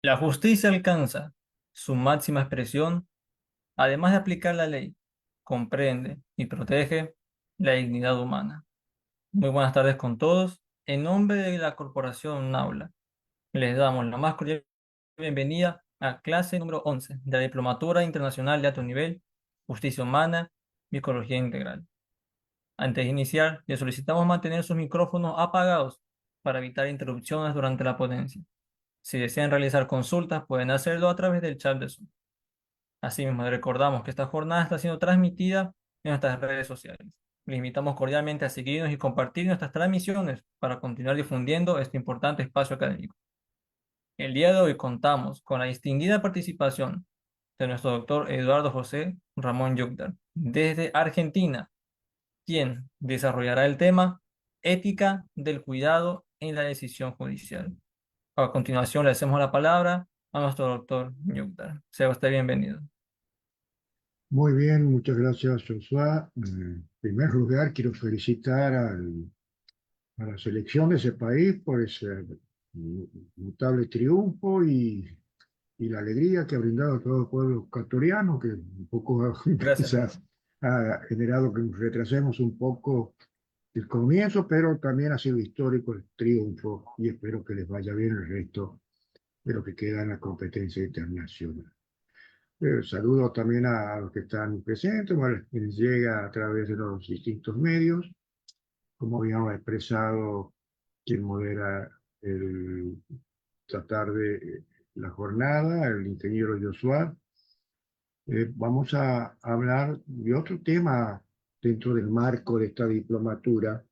La justicia alcanza su máxima expresión, además de aplicar la ley, comprende y protege la dignidad humana. Muy buenas tardes con todos. En nombre de la Corporación Naula, les damos la más cordial bienvenida a clase número 11 de la Diplomatura Internacional de Alto Nivel, Justicia Humana y Ecología Integral. Antes de iniciar, les solicitamos mantener sus micrófonos apagados para evitar interrupciones durante la ponencia. Si desean realizar consultas, pueden hacerlo a través del chat de Zoom. Asimismo, les recordamos que esta jornada está siendo transmitida en nuestras redes sociales. Les invitamos cordialmente a seguirnos y compartir nuestras transmisiones para continuar difundiendo este importante espacio académico. El día de hoy contamos con la distinguida participación de nuestro doctor Eduardo José Ramón Yugdar, desde Argentina, quien desarrollará el tema Ética del cuidado en la decisión judicial. A continuación, le hacemos la palabra a nuestro doctor Yugdar. Sea usted bienvenido. Muy bien, muchas gracias, Joshua. En primer lugar, quiero felicitar a la selección de ese país por ese notable triunfo y la alegría que ha brindado a todo el pueblo ecuatoriano, que un poco Gracias, quizás ha generado que nos retrasemos un poco el comienzo, pero también ha sido histórico el triunfo y espero que les vaya bien el resto de lo que queda en la competencia internacional. Saludo también a los que están presentes, bueno, quienes llega a través de los distintos medios, como habíamos expresado quien modera esta tarde la jornada, el ingeniero Joshua. Vamos a hablar de otro tema dentro del marco de esta diplomatura,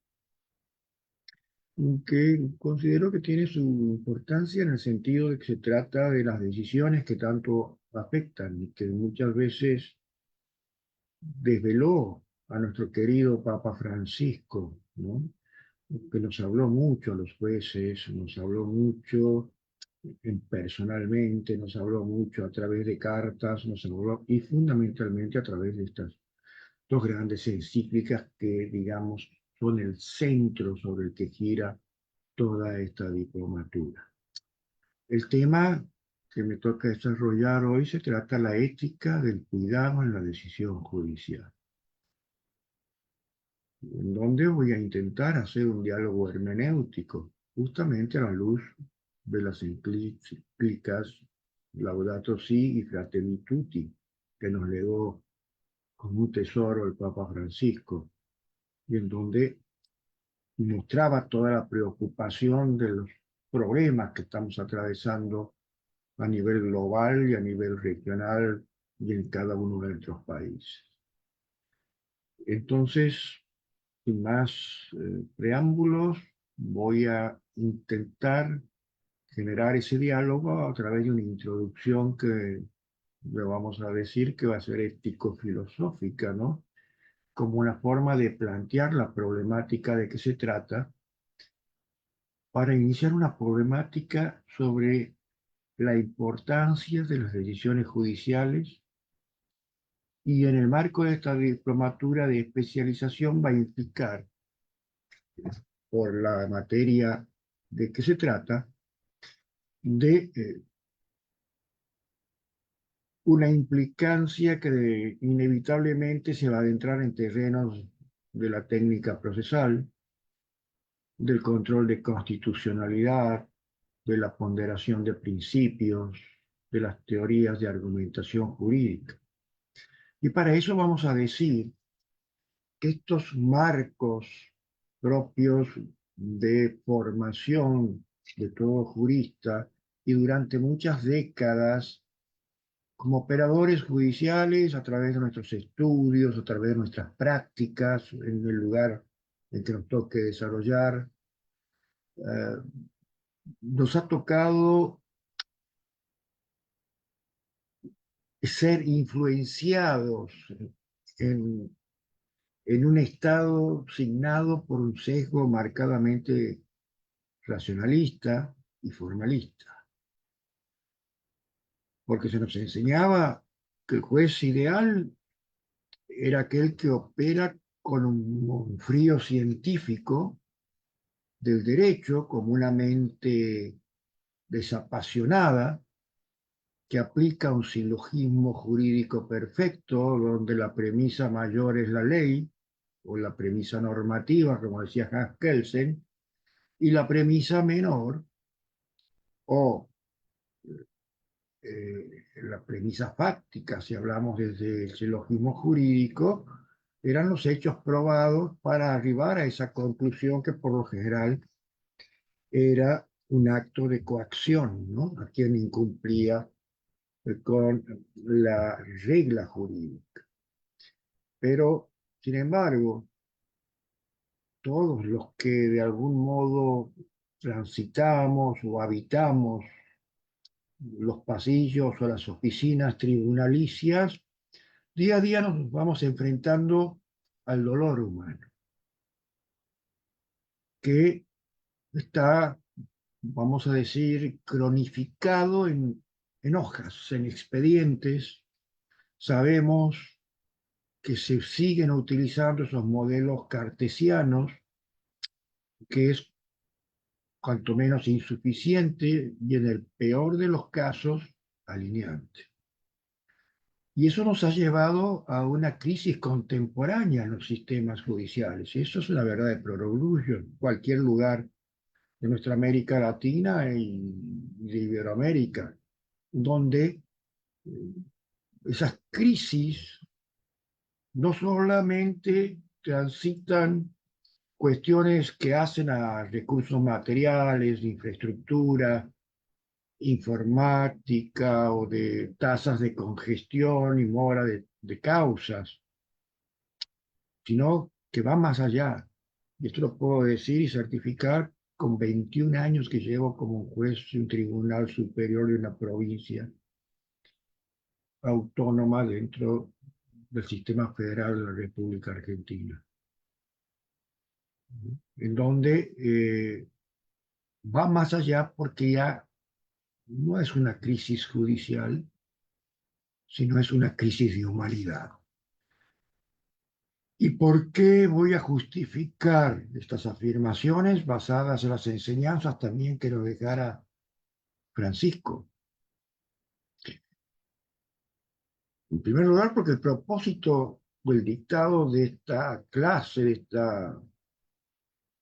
que considero que tiene su importancia en el sentido de que se trata de las decisiones que tanto afectan y que muchas veces desveló a nuestro querido Papa Francisco, ¿no? Que nos habló mucho a los jueces, nos habló mucho personalmente, nos habló mucho a través de cartas, nos habló y fundamentalmente a través de estas dos grandes encíclicas que, digamos, son el centro sobre el que gira toda esta diplomatura. El tema que me toca desarrollar hoy se trata de la ética del cuidado en la decisión judicial, en donde voy a intentar hacer un diálogo hermenéutico, justamente a la luz de las encíclicas Laudato Si y Fratelli Tutti, que nos legó como un tesoro el Papa Francisco, y en donde mostraba toda la preocupación de los problemas que estamos atravesando a nivel global y a nivel regional y en cada uno de nuestros países. Entonces, sin más preámbulos, voy a intentar generar ese diálogo a través de una introducción que le vamos a decir que va a ser ético-filosófica, ¿no? Como una forma de plantear la problemática de que se trata para iniciar una problemática sobre la importancia de las decisiones judiciales y en el marco de esta diplomatura de especialización va a implicar por la materia de que se trata, de una implicancia que inevitablemente se va a adentrar en terrenos de la técnica procesal, del control de constitucionalidad, de la ponderación de principios, de las teorías de argumentación jurídica. Y para eso vamos a decir que estos marcos propios de formación de todo jurista y durante muchas décadas como operadores judiciales a través de nuestros estudios, a través de nuestras prácticas en el lugar en que nos toque desarrollar, eh, nos ha tocado ser influenciados en, en un estado signado por un sesgo marcadamente racionalista y formalista, porque se nos enseñaba que el juez ideal era aquel que opera con un frío científico del derecho, como una mente desapasionada, que aplica un silogismo jurídico perfecto, donde la premisa mayor es la ley, o la premisa normativa, como decía Hans Kelsen, y la premisa menor, o la premisa fáctica, si hablamos desde el silogismo jurídico, eran los hechos probados para arribar a esa conclusión que por lo general era un acto de coacción, ¿no? A quien incumplía con la regla jurídica. Pero, sin embargo, todos los que de algún modo transitamos o habitamos los pasillos o las oficinas tribunalicias, día a día nos vamos enfrentando al dolor humano, que está, vamos a decir, cronificado en hojas, en expedientes. Sabemos que se siguen utilizando esos modelos cartesianos, que es cuanto menos insuficiente y en el peor de los casos, alineante. Y eso nos ha llevado a una crisis contemporánea en los sistemas judiciales. Y eso es una verdad de perogrullo en cualquier lugar de nuestra América Latina y de Iberoamérica, donde esas crisis no solamente transitan cuestiones que hacen a recursos materiales, de infraestructura, informática o de tasas de congestión y mora de causas, sino que va más allá. Y esto lo puedo decir y certificar con 21 años que llevo como juez de un tribunal superior de una provincia autónoma dentro del sistema federal de la República Argentina, en donde va más allá porque ya no es una crisis judicial, sino es una crisis de humanidad. ¿Y por qué voy a justificar estas afirmaciones basadas en las enseñanzas también que nos dejara Francisco? En primer lugar, porque el propósito del dictado de esta clase, de esta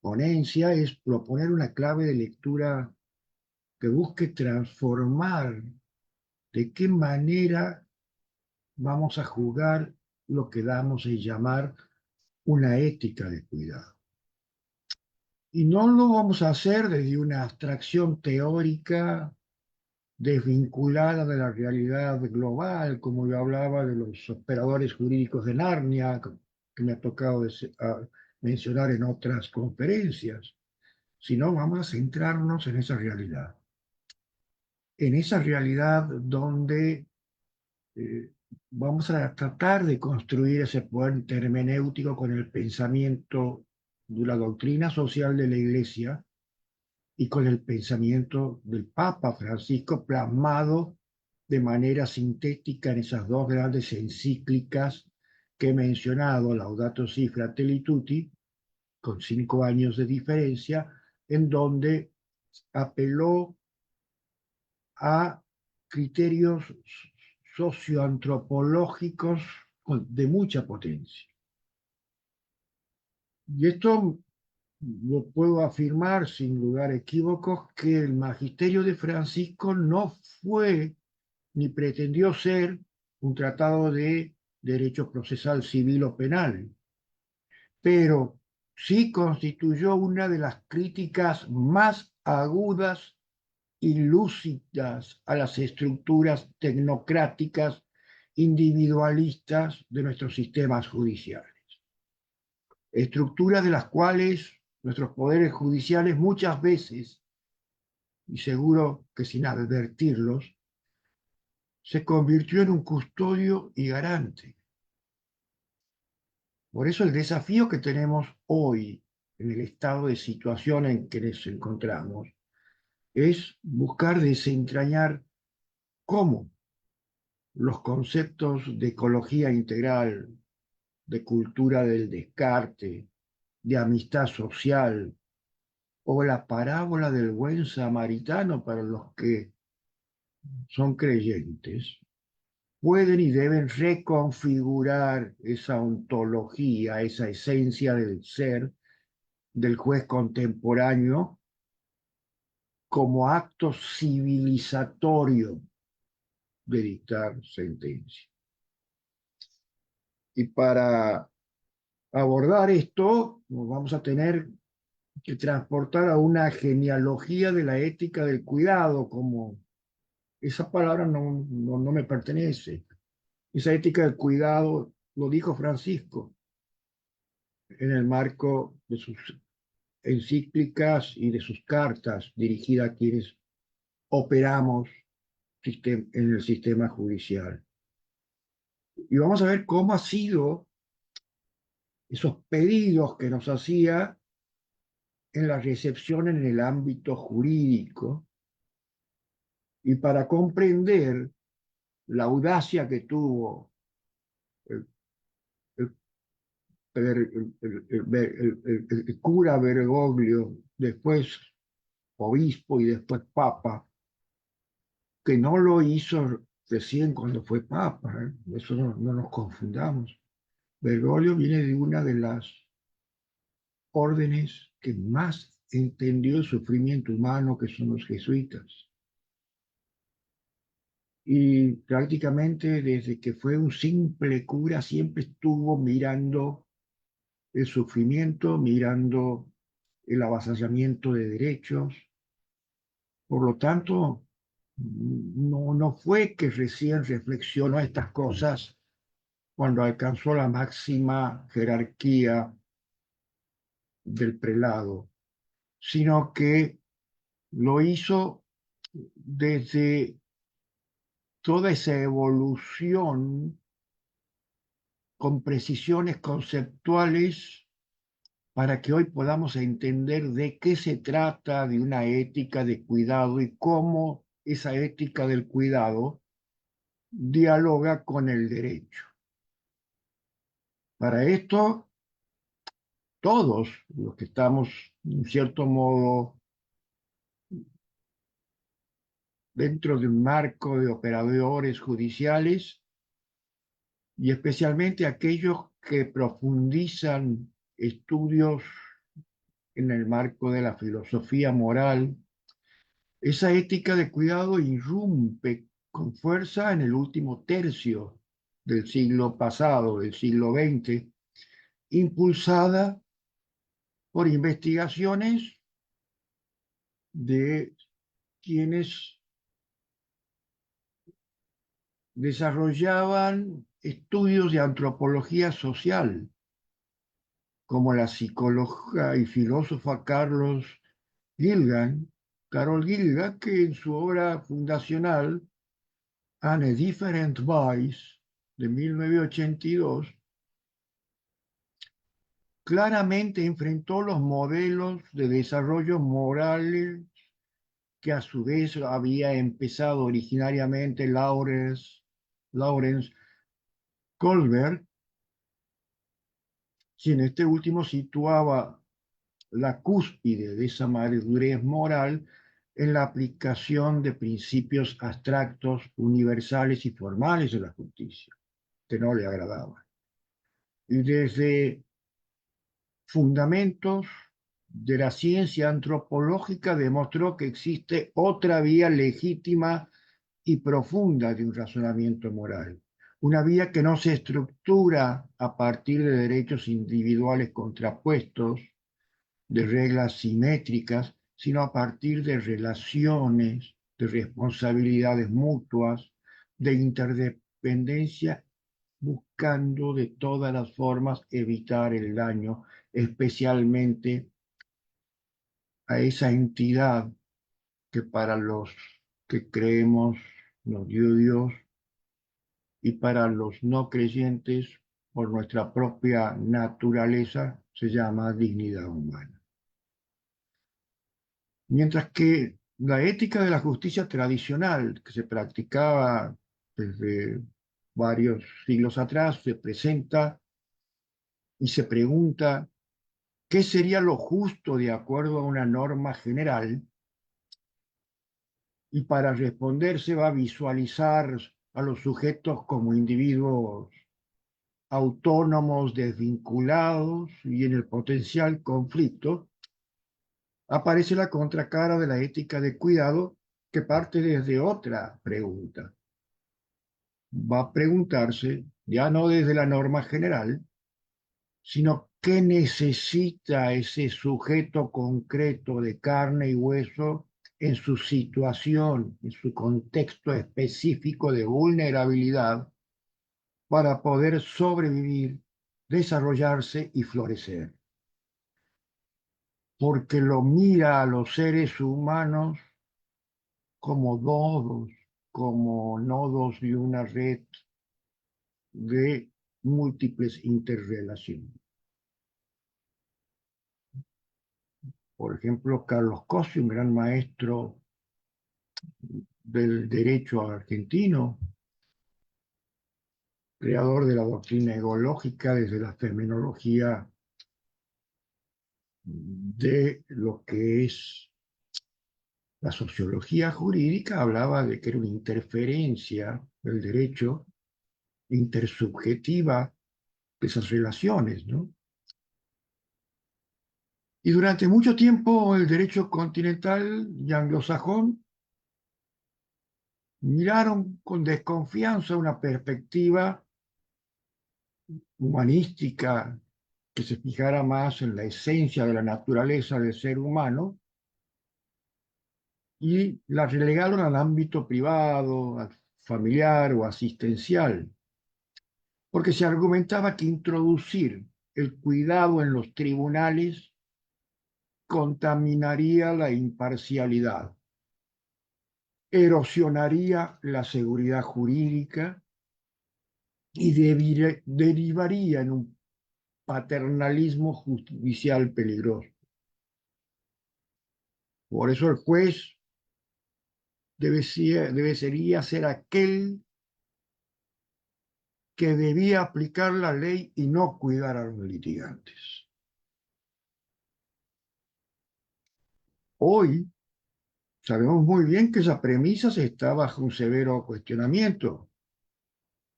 ponencia, es proponer una clave de lectura que busque transformar de qué manera vamos a jugar lo que damos en llamar una ética de cuidado. Y no lo vamos a hacer desde una abstracción teórica desvinculada de la realidad global, como yo hablaba de los operadores jurídicos de Narnia, que me ha tocado mencionar en otras conferencias, sino vamos a centrarnos en esa realidad donde eh, vamos a tratar de construir ese puente hermenéutico con el pensamiento de la doctrina social de la Iglesia y con el pensamiento del Papa Francisco plasmado de manera sintética en esas dos grandes encíclicas que he mencionado, Laudato Si' Fratelli Tutti, con 5 años de diferencia, en donde apeló a criterios socioantropológicos de mucha potencia. Y esto lo puedo afirmar sin lugar a equívocos que el magisterio de Francisco no fue ni pretendió ser un tratado de derecho procesal civil o penal, pero sí constituyó una de las críticas más agudas y lúcidas a las estructuras tecnocráticas individualistas de nuestros sistemas judiciales, estructuras de las cuales nuestros poderes judiciales muchas veces, y seguro que sin advertirlos, se convirtió en un custodio y garante. Por eso el desafío que tenemos hoy en el estado de situación en que nos encontramos es buscar desentrañar cómo los conceptos de ecología integral, de cultura del descarte, de amistad social, o la parábola del buen samaritano para los que son creyentes, pueden y deben reconfigurar esa ontología, esa esencia del ser del juez contemporáneo como acto civilizatorio de dictar sentencia. Y para abordar esto, nos vamos a tener que transportar a una genealogía de la ética del cuidado, como esa palabra no me pertenece. Esa ética del cuidado lo dijo Francisco en el marco de sus encíclicas y de sus cartas dirigidas a quienes operamos en el sistema judicial. Y vamos a ver cómo ha sido esos pedidos que nos hacía en la recepción en el ámbito jurídico y para comprender la audacia que tuvo el, el, el cura Bergoglio, después obispo y después papa, que no lo hizo recién cuando fue papa, ¿eh? Eso no nos confundamos. Bergoglio viene de una de las órdenes que más entendió el sufrimiento humano, que son los jesuitas. Y prácticamente desde que fue un simple cura siempre estuvo mirando el sufrimiento, mirando el avasallamiento de derechos. Por lo tanto, no fue que recién reflexionó estas cosas cuando alcanzó la máxima jerarquía del prelado, sino que lo hizo desde toda esa evolución con precisiones conceptuales para que hoy podamos entender de qué se trata de una ética de cuidado y cómo esa ética del cuidado dialoga con el derecho. Para esto, todos los que estamos, en cierto modo, dentro de un marco de operadores judiciales, y especialmente aquellos que profundizan estudios en el marco de la filosofía moral, esa ética de cuidado irrumpe con fuerza en el último tercio del siglo pasado, del siglo XX, impulsada por investigaciones de quienes desarrollaban estudios de antropología social, como la psicóloga y filósofa Carol Gilligan, que en su obra fundacional And a Different Voice de 1982 claramente enfrentó los modelos de desarrollo moral que a su vez había empezado originariamente Lawrence Kohlberg, quien este último situaba la cúspide de esa madurez moral en la aplicación de principios abstractos, universales y formales de la justicia, que no le agradaban. Y desde fundamentos de la ciencia antropológica demostró que existe otra vía legítima y profunda de un razonamiento moral, una vía que no se estructura a partir de derechos individuales contrapuestos, de reglas simétricas, sino a partir de relaciones, de responsabilidades mutuas, de interdependencia, buscando de todas las formas evitar el daño, especialmente a esa entidad que para los que creemos nos dio Dios y para los no creyentes, por nuestra propia naturaleza, se llama dignidad humana. Mientras que la ética de la justicia tradicional que se practicaba desde varios siglos atrás se presenta y se pregunta qué sería lo justo de acuerdo a una norma general, y para responderse va a visualizar a los sujetos como individuos autónomos, desvinculados y en el potencial conflicto, aparece la contracara de la ética de cuidado que parte desde otra pregunta. Va a preguntarse, ya no desde la norma general, sino qué necesita ese sujeto concreto de carne y hueso en su situación, en su contexto específico de vulnerabilidad para poder sobrevivir, desarrollarse y florecer. Porque lo mira a los seres humanos como nodos, como nodos de una red de múltiples interrelaciones. Por ejemplo, Carlos Cossi, un gran maestro del derecho argentino, creador de la doctrina egológica desde la fenomenología de lo que es la sociología jurídica, hablaba de que era una interferencia del derecho intersubjetiva de esas relaciones, ¿no? Y durante mucho tiempo el derecho continental y anglosajón miraron con desconfianza una perspectiva humanística que se fijara más en la esencia de la naturaleza del ser humano y la relegaron al ámbito privado, familiar o asistencial, porque se argumentaba que introducir el cuidado en los tribunales contaminaría la imparcialidad, erosionaría la seguridad jurídica y derivaría en un paternalismo judicial peligroso. Por eso el juez debería ser aquel que debía aplicar la ley y no cuidar a los litigantes. Hoy sabemos muy bien que esa premisa está bajo un severo cuestionamiento,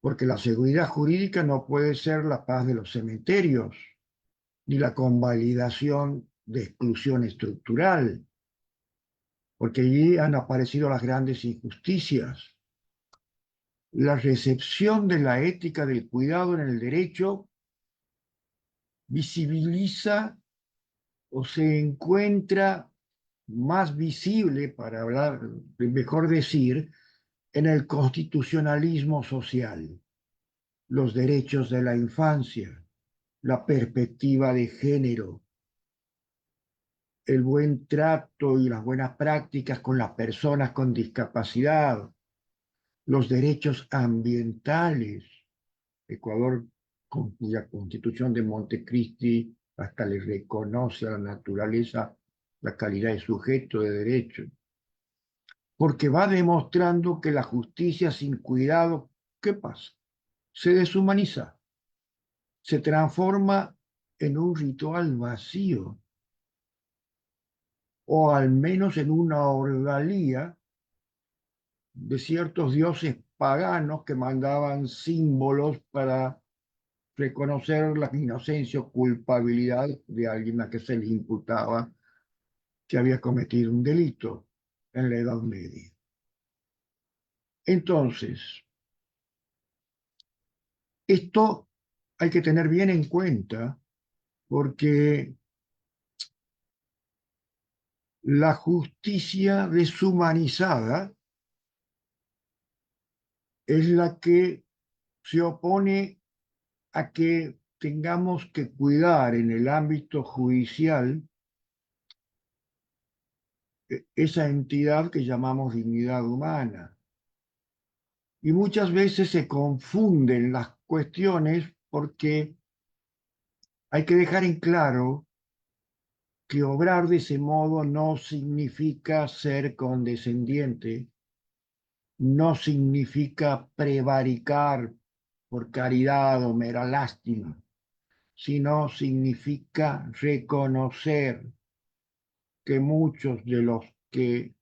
porque la seguridad jurídica no puede ser la paz de los cementerios, ni la convalidación de exclusión estructural, porque allí han aparecido las grandes injusticias. La recepción de la ética del cuidado en el derecho visibiliza o se encuentra más visible, para hablar, mejor decir, en el constitucionalismo social, los derechos de la infancia, la perspectiva de género, el buen trato y las buenas prácticas con las personas con discapacidad, los derechos ambientales. Ecuador, con cuya constitución de Montecristi hasta le reconoce a la naturaleza la calidad de sujeto de derecho, porque va demostrando que la justicia sin cuidado, ¿qué pasa? Se deshumaniza, se transforma en un ritual vacío, o al menos en una ordalía de ciertos dioses paganos que mandaban símbolos para reconocer la inocencia o culpabilidad de alguien a que se le imputaba que había cometido un delito en la Edad Media. Entonces, esto hay que tener bien en cuenta porque la justicia deshumanizada es la que se opone a que tengamos que cuidar en el ámbito judicial esa entidad que llamamos dignidad humana. Y muchas veces se confunden las cuestiones porque hay que dejar en claro que obrar de ese modo no significa ser condescendiente, no significa prevaricar por caridad o mera lástima, sino significa reconocer que muchos de los que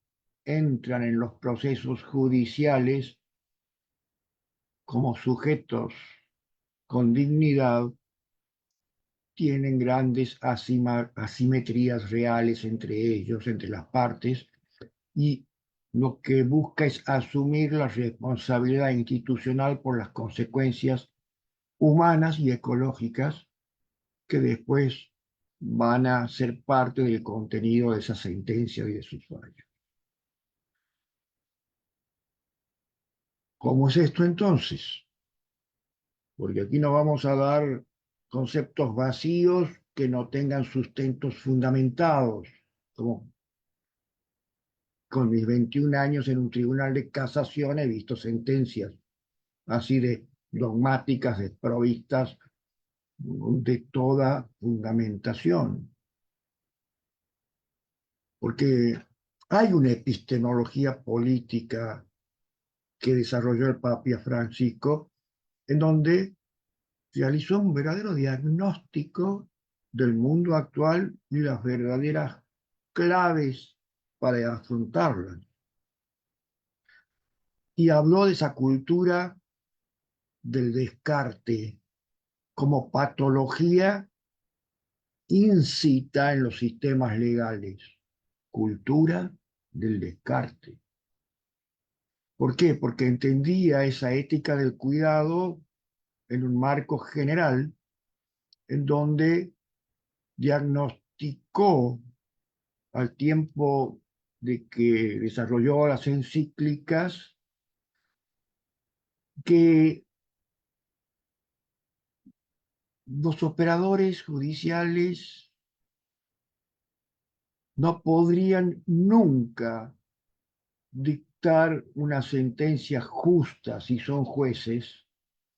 entran en los procesos judiciales como sujetos con dignidad, tienen grandes asimetrías reales entre ellos, entre las partes, y lo que busca es asumir la responsabilidad institucional por las consecuencias humanas y ecológicas que después van a ser parte del contenido de esa sentencia y de sus fallos. ¿Cómo es esto entonces? Porque aquí no vamos a dar conceptos vacíos que no tengan sustentos fundamentados, como con mis 21 años en un tribunal de casación he visto sentencias así de dogmáticas, desprovistas de toda fundamentación, porque hay una epistemología política que desarrolló el Papa Francisco, en donde realizó un verdadero diagnóstico del mundo actual y las verdaderas claves para afrontarlas. Y habló de esa cultura del descarte como patología incita en los sistemas legales. Cultura del descarte. ¿Por qué? Porque entendía esa ética del cuidado en un marco general en donde diagnosticó al tiempo de que desarrolló las encíclicas que los operadores judiciales no podrían nunca dictar una sentencia justa si son jueces,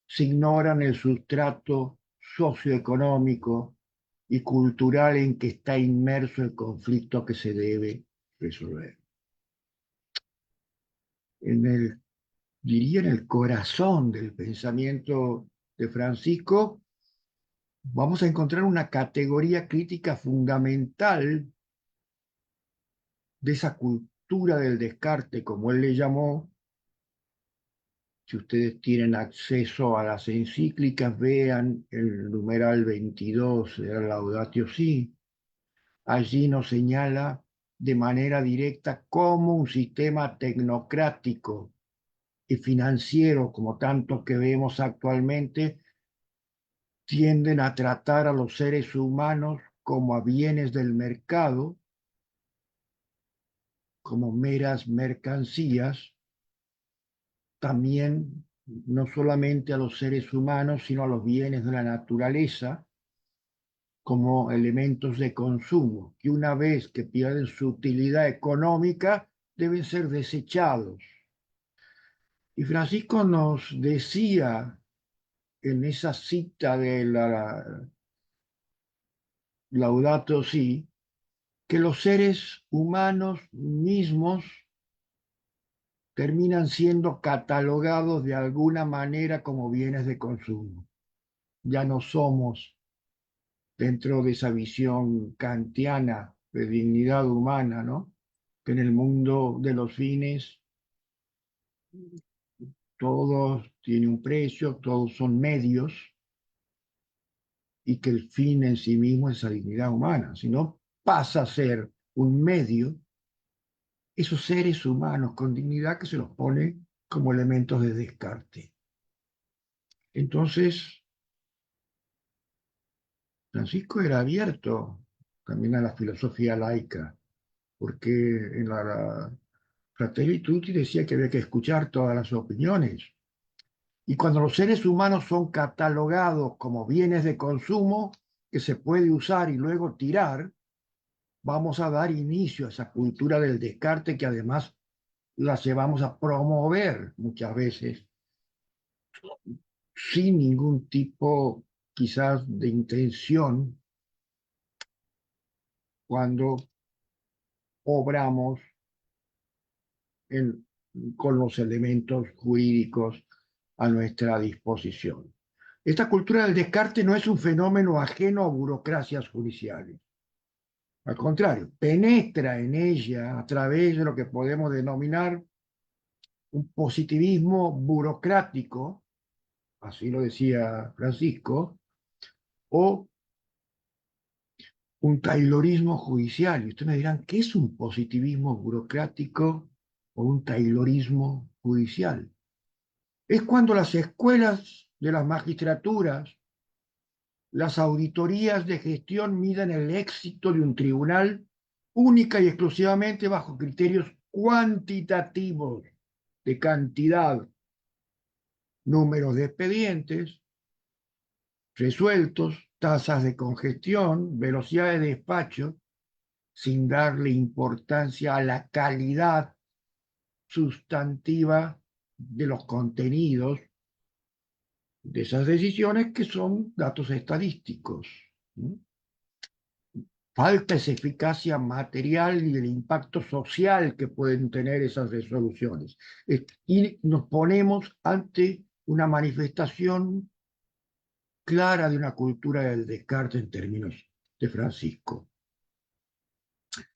si ignoran el sustrato socioeconómico y cultural en que está inmerso el conflicto que se debe resolver. Diría en el corazón del pensamiento de Francisco, vamos a encontrar una categoría crítica fundamental de esa cultura del descarte, como él le llamó. Si ustedes tienen acceso a las encíclicas, vean el numeral 22 de la Laudatio Si. Allí nos señala de manera directa cómo un sistema tecnocrático y financiero, como tantos que vemos actualmente, tienden a tratar a los seres humanos como a bienes del mercado, como meras mercancías, también no solamente a los seres humanos, sino a los bienes de la naturaleza, como elementos de consumo, que una vez que pierden su utilidad económica, deben ser desechados. Y Francisco nos decía en esa cita de la Laudato Si, que los seres humanos mismos terminan siendo catalogados de alguna manera como bienes de consumo. Ya no somos, dentro de esa visión kantiana de dignidad humana, ¿no? Que en el mundo de los fines todo tiene un precio, todos son medios, y que el fin en sí mismo es la dignidad humana, sino pasa a ser un medio, esos seres humanos con dignidad que se los pone como elementos de descarte. Entonces, Francisco era abierto también a la filosofía laica, porque en la Fratelli Tutti decía que había que escuchar todas las opiniones. Y cuando los seres humanos son catalogados como bienes de consumo que se puede usar y luego tirar, vamos a dar inicio a esa cultura del descarte que además la llevamos a promover muchas veces sin ningún tipo quizás de intención cuando obramos en, con los elementos jurídicos a nuestra disposición. Esta cultura del descarte no es un fenómeno ajeno a burocracias judiciales. Al contrario, penetra en ella a través de lo que podemos denominar un positivismo burocrático, así lo decía Francisco, o un taylorismo judicial. Y ustedes me dirán, ¿qué es un positivismo burocrático o un taylorismo judicial? Es cuando las escuelas de las magistraturas, las auditorías de gestión miden el éxito de un tribunal única y exclusivamente bajo criterios cuantitativos de cantidad, números de expedientes resueltos, tasas de congestión, velocidad de despacho, sin darle importancia a la calidad sustantiva de los contenidos de esas decisiones que son datos estadísticos. Falta esa eficacia material y el impacto social que pueden tener esas resoluciones. Y nos ponemos ante una manifestación clara de una cultura del descarte en términos de Francisco.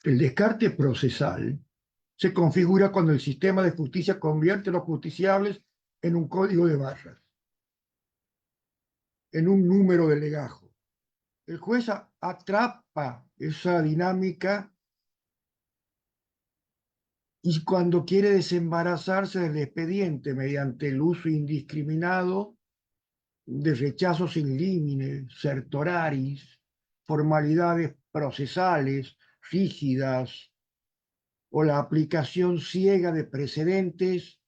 El descarte procesal se configura cuando el sistema de justicia convierte los justiciables en un código de barras, en un número de legajo. El juez atrapa esa dinámica y cuando quiere desembarazarse del expediente mediante el uso indiscriminado de rechazos sin límite, certoraris, formalidades procesales rígidas o la aplicación ciega de precedentes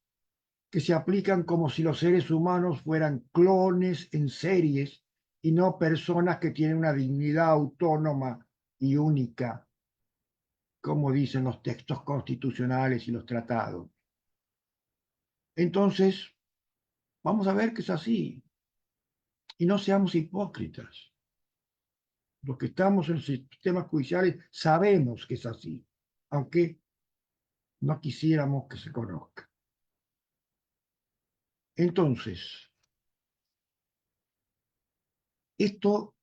que se aplican como si los seres humanos fueran clones en series y no personas que tienen una dignidad autónoma y única, como dicen los textos constitucionales y los tratados. Entonces, vamos a ver que es así y no seamos hipócritas. Los que estamos en los sistemas judiciales sabemos que es así, aunque no quisiéramos que se conozca. Entonces, esto,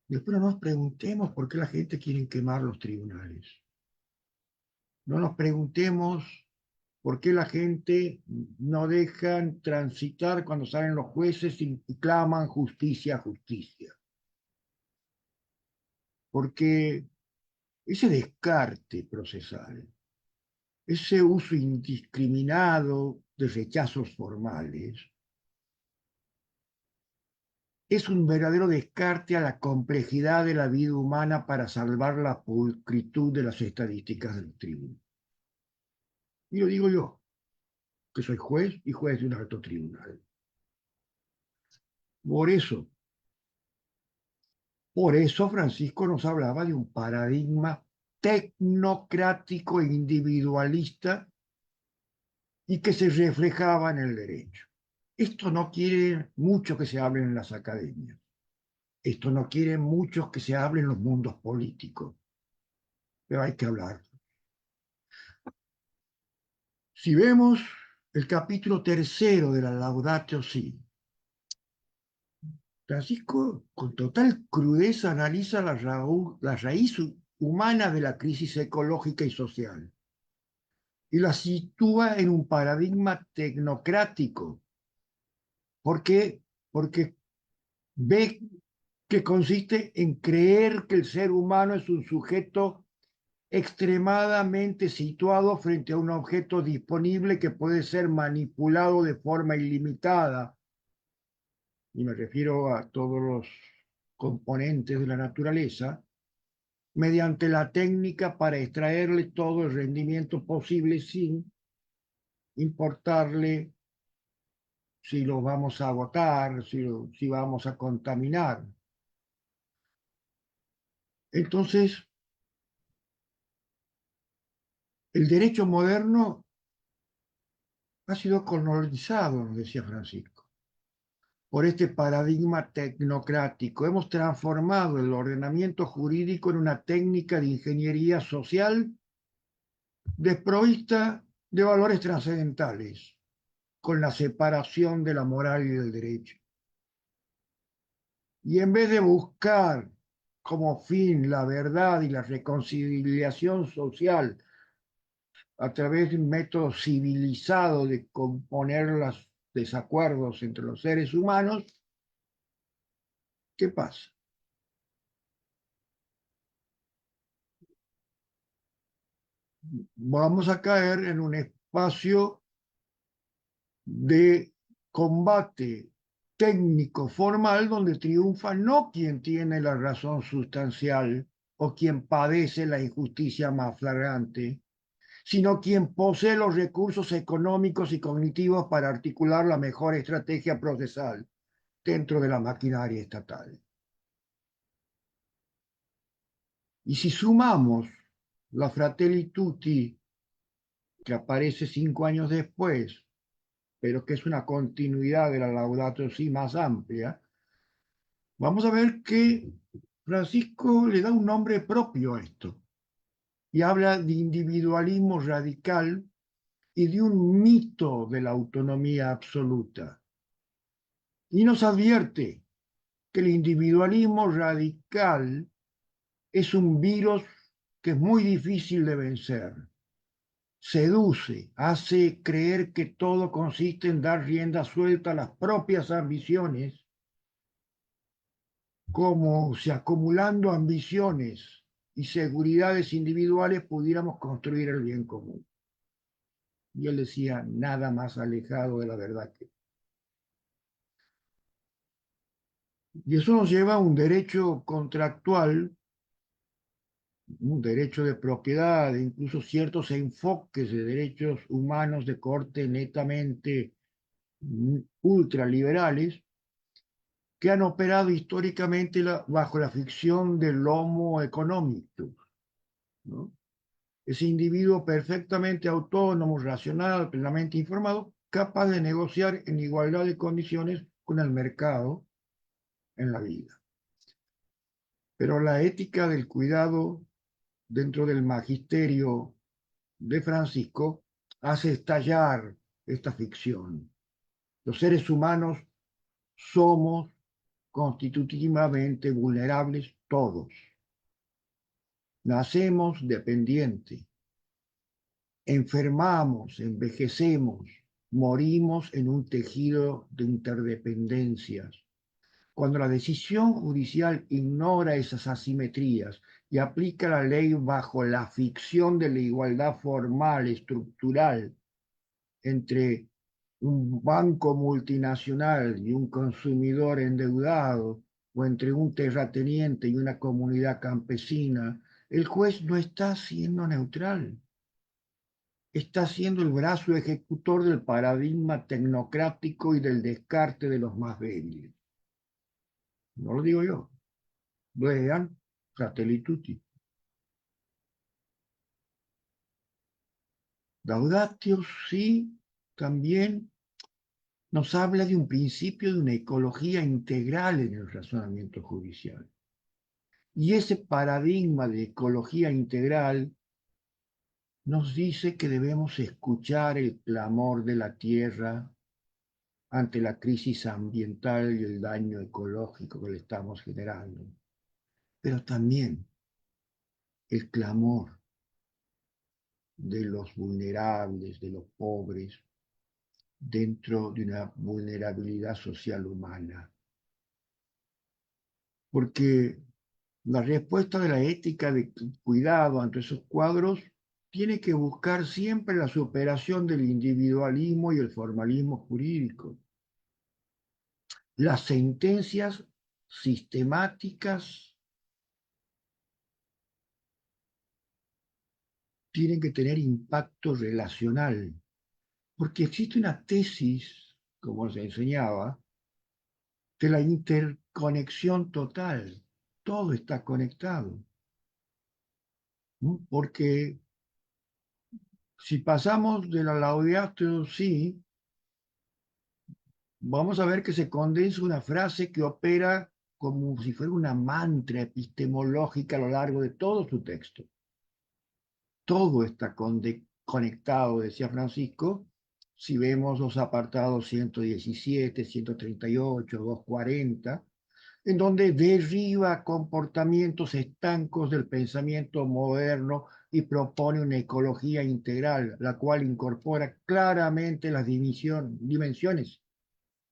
después no nos preguntemos por qué la gente quiere quemar los tribunales. No nos preguntemos por qué la gente no dejan transitar cuando salen los jueces y claman justicia, justicia. Porque ese descarte procesal, ese uso indiscriminado de rechazos formales, es un verdadero descarte a la complejidad de la vida humana para salvar la pulcritud de las estadísticas del tribunal. Y lo digo yo, que soy juez y juez de un alto tribunal. Por eso, por eso Francisco nos hablaba de un paradigma tecnocrático e individualista y que se reflejaba en el derecho. Esto no quiere mucho que se hable en las academias. Esto no quiere mucho que se hable en los mundos políticos. Pero hay que hablar. Si vemos el capítulo tercero de la Laudatio Si, Francisco con total crudeza analiza la raíz humana de la crisis ecológica y social y la sitúa en un paradigma tecnocrático. ¿Por qué? Porque ve que consiste en creer que el ser humano es un sujeto extremadamente situado frente a un objeto disponible que puede ser manipulado de forma ilimitada, y me refiero a todos los componentes de la naturaleza, mediante la técnica para extraerle todo el rendimiento posible sin importarle si lo vamos a agotar, si vamos a contaminar. Entonces, el derecho moderno ha sido colonizado, nos decía Francisco, por este paradigma tecnocrático. Hemos transformado el ordenamiento jurídico en una técnica de ingeniería social desprovista de valores trascendentales, con la separación de la moral y del derecho. Y en vez de buscar como fin la verdad y la reconciliación social a través de un método civilizado de componer los desacuerdos entre los seres humanos, ¿qué pasa? Vamos a caer en un espacio de combate técnico formal donde triunfa no quien tiene la razón sustancial o quien padece la injusticia más flagrante, sino quien posee los recursos económicos y cognitivos para articular la mejor estrategia procesal dentro de la maquinaria estatal. Y si sumamos la Fratelli Tutti, que aparece 5 años después, pero que es una continuidad de la Laudato Si más amplia, vamos a ver que Francisco le da un nombre propio a esto y habla de individualismo radical y de un mito de la autonomía absoluta. Y nos advierte que el individualismo radical es un virus que es muy difícil de vencer. Seduce, hace creer que todo consiste en dar rienda suelta a las propias ambiciones, como si acumulando ambiciones y seguridades individuales pudiéramos construir el bien común. Y él decía, nada más alejado de la verdad que... Y eso nos lleva a un derecho contractual, un derecho de propiedad, incluso ciertos enfoques de derechos humanos de corte netamente ultraliberales, que han operado históricamente bajo la ficción del homo económico, ¿no? Ese individuo perfectamente autónomo, racional, plenamente informado, capaz de negociar en igualdad de condiciones con el mercado en la vida. Pero la ética del cuidado dentro del magisterio de Francisco hace estallar esta ficción. Los seres humanos somos constitutivamente vulnerables todos. Nacemos dependientes, enfermamos, envejecemos, morimos en un tejido de interdependencias. Cuando la decisión judicial ignora esas asimetrías y aplica la ley bajo la ficción de la igualdad formal, estructural, entre un banco multinacional y un consumidor endeudado, o entre un terrateniente y una comunidad campesina, el juez no está siendo neutral, está siendo el brazo ejecutor del paradigma tecnocrático y del descarte de los más débiles. No lo digo yo, vean Fratelli Tutti. Laudatio sí también nos habla de un principio de una ecología integral en el razonamiento judicial. Y ese paradigma de ecología integral nos dice que debemos escuchar el clamor de la tierra ante la crisis ambiental y el daño ecológico que le estamos generando, pero también el clamor de los vulnerables, de los pobres, dentro de una vulnerabilidad social humana. Porque la respuesta de la ética de cuidado ante esos cuadros tiene que buscar siempre la superación del individualismo y el formalismo jurídico. Las sentencias sistemáticas tienen que tener impacto relacional, porque existe una tesis, como se enseñaba, de la interconexión total. Todo está conectado, ¿no? Porque si pasamos de la Laudato Si, vamos a ver que se condensa una frase que opera como si fuera una mantra epistemológica a lo largo de todo su texto. Todo está conectado, decía Francisco, si vemos los apartados 117, 138, 240, en donde derriba comportamientos estancos del pensamiento moderno y propone una ecología integral, la cual incorpora claramente las dimensiones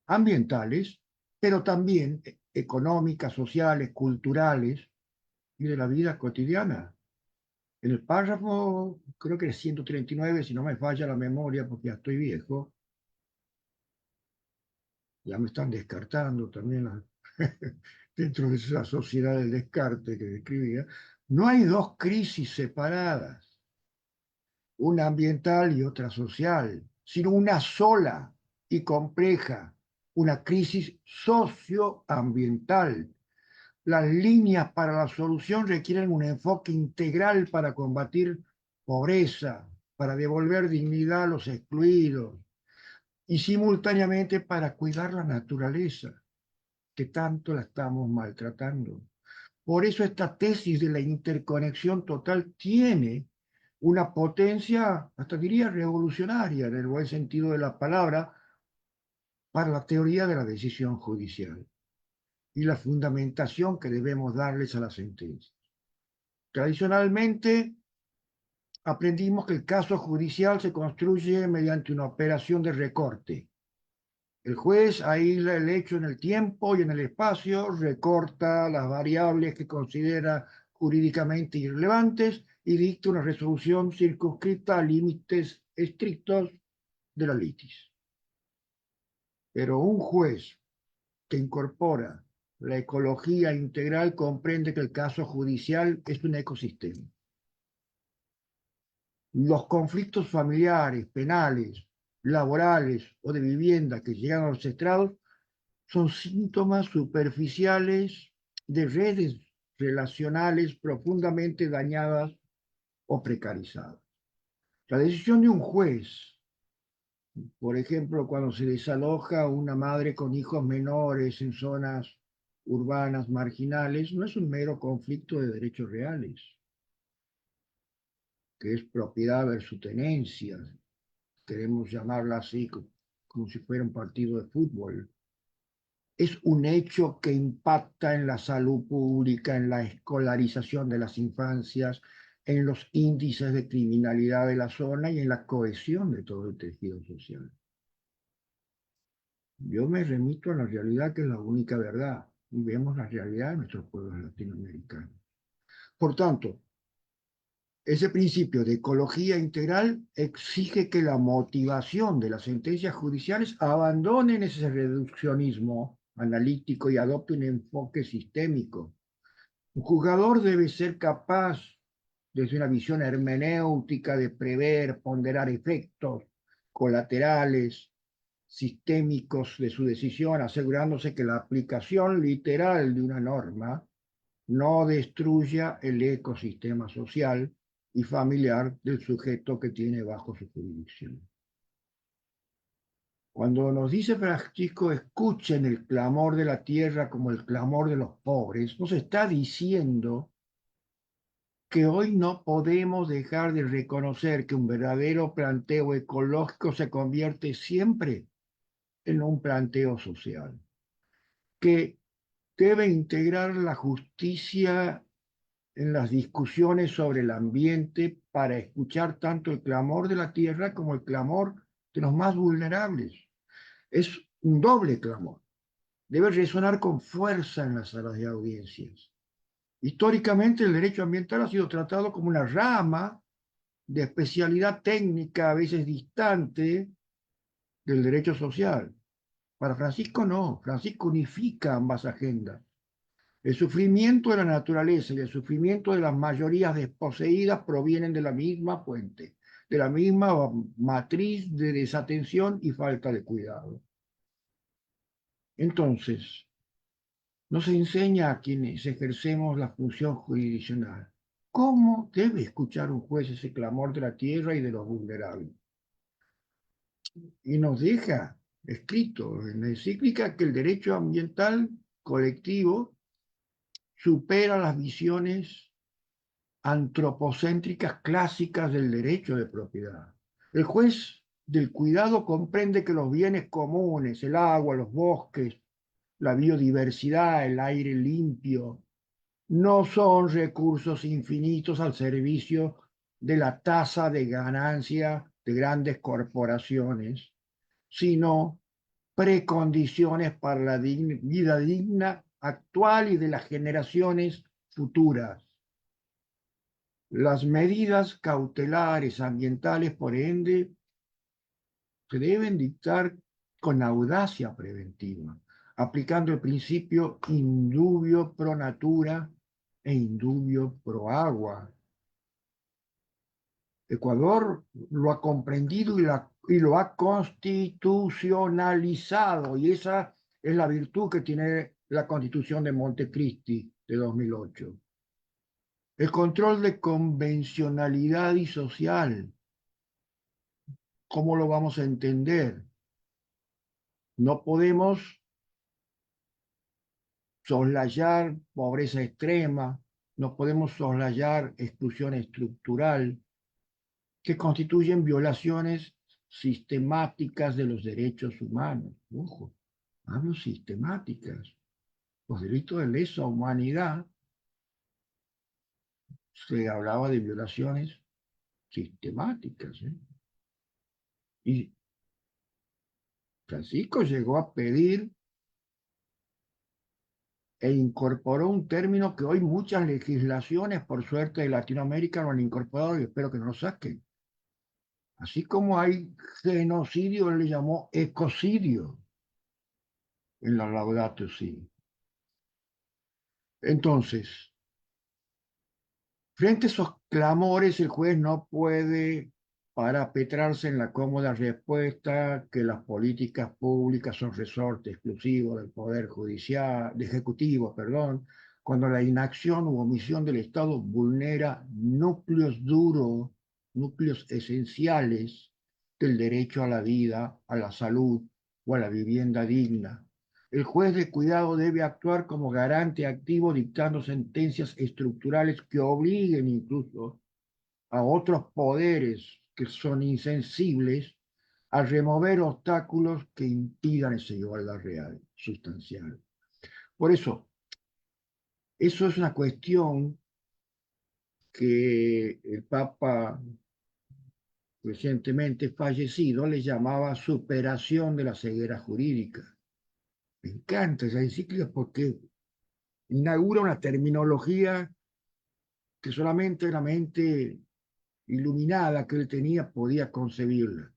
ambientales, pero también económicas, sociales, culturales y de la vida cotidiana. En el párrafo, creo que es 139, si no me falla la memoria, porque ya estoy viejo, ya me están descartando también dentro de esa sociedad del descarte que describía. No hay dos crisis separadas, una ambiental y otra social, sino una sola y compleja, una crisis socioambiental. Las líneas para la solución requieren un enfoque integral para combatir pobreza, para devolver dignidad a los excluidos y simultáneamente para cuidar la naturaleza, que tanto la estamos maltratando. Por eso esta tesis de la interconexión total tiene una potencia, hasta diría revolucionaria, en el buen sentido de la palabra, para la teoría de la decisión judicial y la fundamentación que debemos darles a las sentencias. Tradicionalmente aprendimos que el caso judicial se construye mediante una operación de recorte. El juez aísla el hecho en el tiempo y en el espacio, recorta las variables que considera jurídicamente irrelevantes y dicta una resolución circunscrita a límites estrictos de la litis. Pero un juez que incorpora la ecología integral comprende que el caso judicial es un ecosistema. Los conflictos familiares, penales, laborales o de vivienda que llegan a los estrados son síntomas superficiales de redes relacionales profundamente dañadas o precarizadas. La decisión de un juez, por ejemplo, cuando se desaloja una madre con hijos menores en zonas urbanas marginales, no es un mero conflicto de derechos reales, que es propiedad versus tenencia, queremos llamarla así, como si fuera un partido de fútbol. Es un hecho que impacta en la salud pública, en la escolarización de las infancias, en los índices de criminalidad de la zona y en la cohesión de todo el tejido social. Yo me remito a la realidad que es la única verdad y vemos la realidad de nuestros pueblos latinoamericanos. Por tanto, ese principio de ecología integral exige que la motivación de las sentencias judiciales abandonen ese reduccionismo analítico y adopte un enfoque sistémico. Un juzgador debe ser capaz, desde una visión hermenéutica, de prever, ponderar efectos colaterales, sistémicos de su decisión, asegurándose que la aplicación literal de una norma no destruya el ecosistema social y familiar del sujeto que tiene bajo su jurisdicción. Cuando nos dice Francisco, escuchen el clamor de la tierra como el clamor de los pobres, nos está diciendo que hoy no podemos dejar de reconocer que un verdadero planteo ecológico se convierte siempre en un planteo social, que debe integrar la justicia en las discusiones sobre el ambiente para escuchar tanto el clamor de la tierra como el clamor de los más vulnerables. Es un doble clamor. Debe resonar con fuerza en las salas de audiencias. Históricamente el derecho ambiental ha sido tratado como una rama de especialidad técnica, a veces distante, del derecho social. Para Francisco no, Francisco unifica ambas agendas. El sufrimiento de la naturaleza y el sufrimiento de las mayorías desposeídas provienen de la misma fuente, de la misma matriz de desatención y falta de cuidado. Entonces, nos enseña a quienes ejercemos la función jurisdiccional cómo debe escuchar un juez ese clamor de la tierra y de los vulnerables. Y nos deja escrito en la encíclica que el derecho ambiental colectivo supera las visiones antropocéntricas clásicas del derecho de propiedad. El juez del cuidado comprende que los bienes comunes, el agua, los bosques, la biodiversidad, el aire limpio, no son recursos infinitos al servicio de la tasa de ganancia de grandes corporaciones, sino precondiciones para la vida digna actual y de las generaciones futuras. Las medidas cautelares ambientales, por ende, se deben dictar con audacia preventiva, aplicando el principio indubio pro natura e indubio pro agua. Ecuador lo ha comprendido y lo ha constitucionalizado, y esa es la virtud que tiene la Constitución de Montecristi de 2008. El control de convencionalidad y social, ¿cómo lo vamos a entender? No podemos soslayar pobreza extrema, no podemos soslayar exclusión estructural, que constituyen violaciones sistemáticas de los derechos humanos. Ojo, hablo sistemáticas. Los delitos de lesa humanidad, se hablaba de violaciones sistemáticas, ¿eh? Y Francisco llegó a pedir e incorporó un término que hoy muchas legislaciones, por suerte, de Latinoamérica lo han incorporado y espero que no lo saquen. Así como hay genocidio, él le llamó ecocidio en la Laudato Si. Entonces, frente a esos clamores, el juez no puede parapetrarse en la cómoda respuesta que las políticas públicas son resorte exclusivo del Poder Judicial, de Ejecutivo, perdón, cuando la inacción u omisión del Estado vulnera núcleos duros, núcleos esenciales del derecho a la vida, a la salud o a la vivienda digna. El juez de cuidado debe actuar como garante activo dictando sentencias estructurales que obliguen incluso a otros poderes que son insensibles a remover obstáculos que impidan esa igualdad real, sustancial. Por eso es una cuestión que el Papa recientemente fallecido le llamaba superación de la ceguera jurídica. Me encanta esa encíclica porque inaugura una terminología que solamente la mente iluminada que él tenía podía concebirla.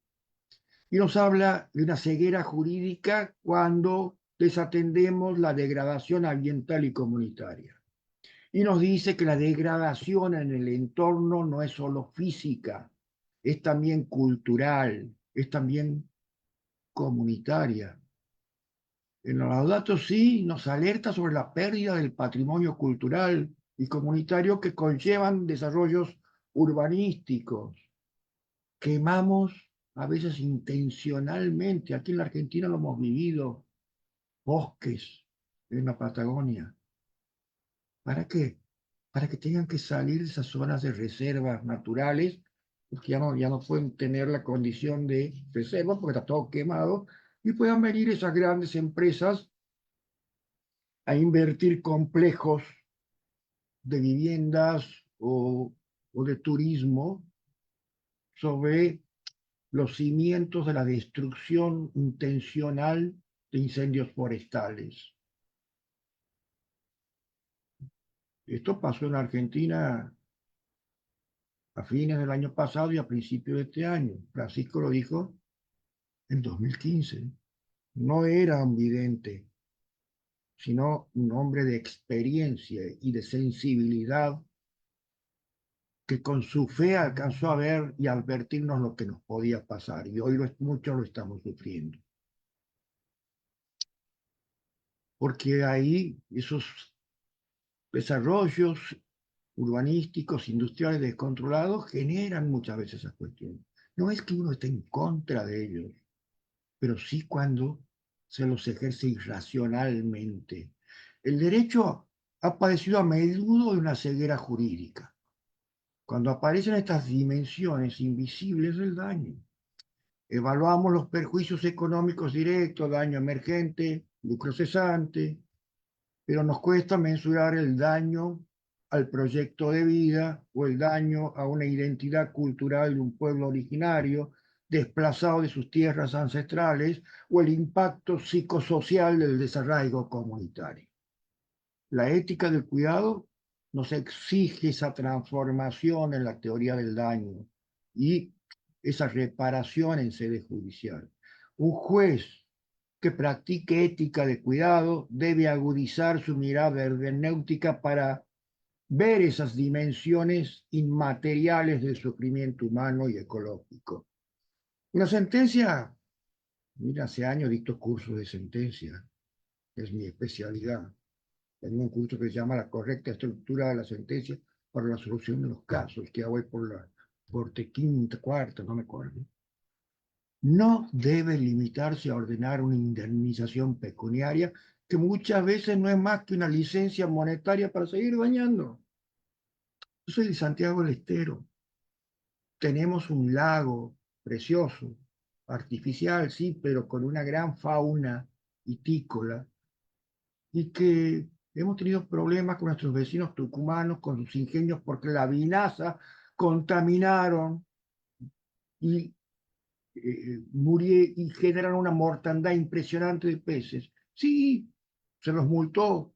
Y nos habla de una ceguera jurídica cuando desatendemos la degradación ambiental y comunitaria. Y nos dice que la degradación en el entorno no es solo física, es también cultural, es también comunitaria. En los datos sí nos alerta sobre la pérdida del patrimonio cultural y comunitario que conllevan desarrollos urbanísticos. Quemamos a veces intencionalmente, aquí en la Argentina lo hemos vivido, bosques en la Patagonia. ¿Para qué? Para que tengan que salir de esas zonas de reservas naturales, porque ya no pueden tener la condición de reserva porque está todo quemado, y puedan venir esas grandes empresas a invertir complejos de viviendas o de turismo sobre los cimientos de la destrucción intencional de incendios forestales. Esto pasó en Argentina a fines del año pasado y a principios de este año. Francisco lo dijo en 2015. No era un vidente, sino un hombre de experiencia y de sensibilidad que con su fe alcanzó a ver y advertirnos lo que nos podía pasar. Y hoy muchos lo estamos sufriendo. Porque ahí esos desarrollos urbanísticos, industriales descontrolados generan muchas veces esas cuestiones. No es que uno esté en contra de ellos, pero sí cuando se los ejerce irracionalmente. El derecho ha padecido a menudo de una ceguera jurídica, cuando aparecen estas dimensiones invisibles del daño. Evaluamos los perjuicios económicos directos, daño emergente, lucro cesante, pero nos cuesta mensurar el daño al proyecto de vida o el daño a una identidad cultural de un pueblo originario desplazado de sus tierras ancestrales o el impacto psicosocial del desarraigo comunitario. La ética del cuidado nos exige esa transformación en la teoría del daño y esa reparación en sede judicial. Un juez que practique ética de cuidado debe agudizar su mirada hermenéutica para ver esas dimensiones inmateriales del sufrimiento humano y ecológico. Una sentencia, mira, hace años dicto cursos de sentencia, es mi especialidad. Tengo un curso que se llama La correcta estructura de la sentencia para la solución de los casos, que ya voy por la corte quinta, cuarta, no me acuerdo. No debe limitarse a ordenar una indemnización pecuniaria que muchas veces no es más que una licencia monetaria para seguir dañando. Yo soy de Santiago del Estero. Tenemos un lago precioso, artificial, sí, pero con una gran fauna vitícola y que hemos tenido problemas con nuestros vecinos tucumanos, con sus ingenios, porque la vinaza contaminaron y, y generan una mortandad impresionante de peces. Sí, se los multó.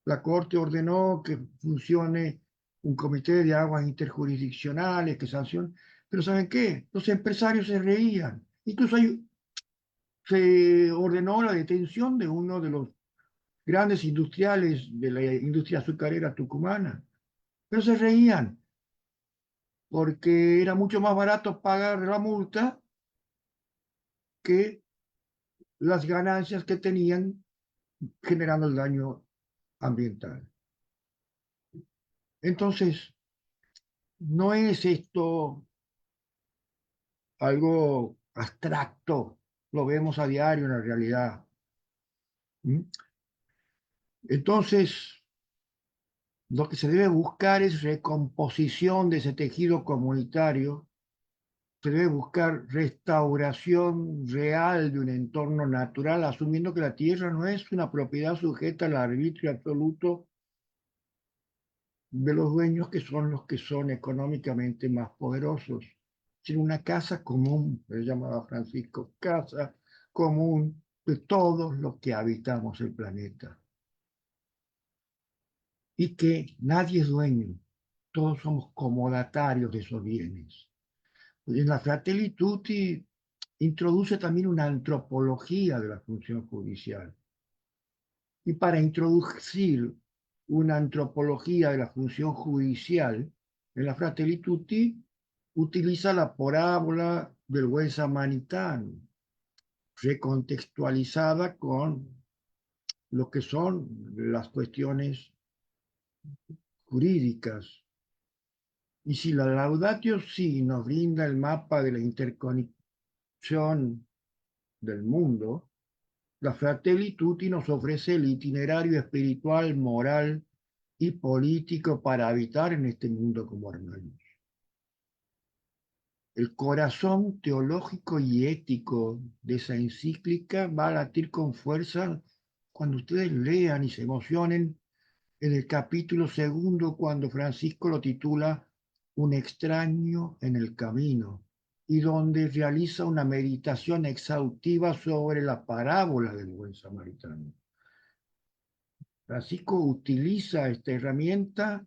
La Corte ordenó que funcione un comité de aguas interjurisdiccionales que sancione. Pero ¿saben qué? Los empresarios se reían. Incluso se ordenó la detención de uno de los grandes industriales de la industria azucarera tucumana. Pero se reían porque era mucho más barato pagar la multa que las ganancias que tenían generando el daño ambiental. Entonces, no es esto algo abstracto, lo vemos a diario en la realidad. ¿Mm? Entonces, lo que se debe buscar es recomposición de ese tejido comunitario, se debe buscar restauración real de un entorno natural, asumiendo que la tierra no es una propiedad sujeta al arbitrio absoluto de los dueños que son los que son económicamente más poderosos, sino una casa común, le llamaba Francisco, casa común de todos los que habitamos el planeta. Y que nadie es dueño, todos somos comodatarios de esos bienes. En la Fratelli Tutti introduce también una antropología de la función judicial. Y para introducir una antropología de la función judicial, en la Fratelli Tutti utiliza la parábola del buen samaritano, recontextualizada con lo que son las cuestiones jurídicas. Y si la Laudatio Si nos brinda el mapa de la interconexión del mundo, la Fratelli Tutti nos ofrece el itinerario espiritual, moral y político para habitar en este mundo como hermanos. El corazón teológico y ético de esa encíclica va a latir con fuerza cuando ustedes lean y se emocionen en el capítulo segundo, cuando Francisco lo titula Un extraño en el camino, y donde realiza una meditación exhaustiva sobre la parábola del buen samaritano. Francisco utiliza esta herramienta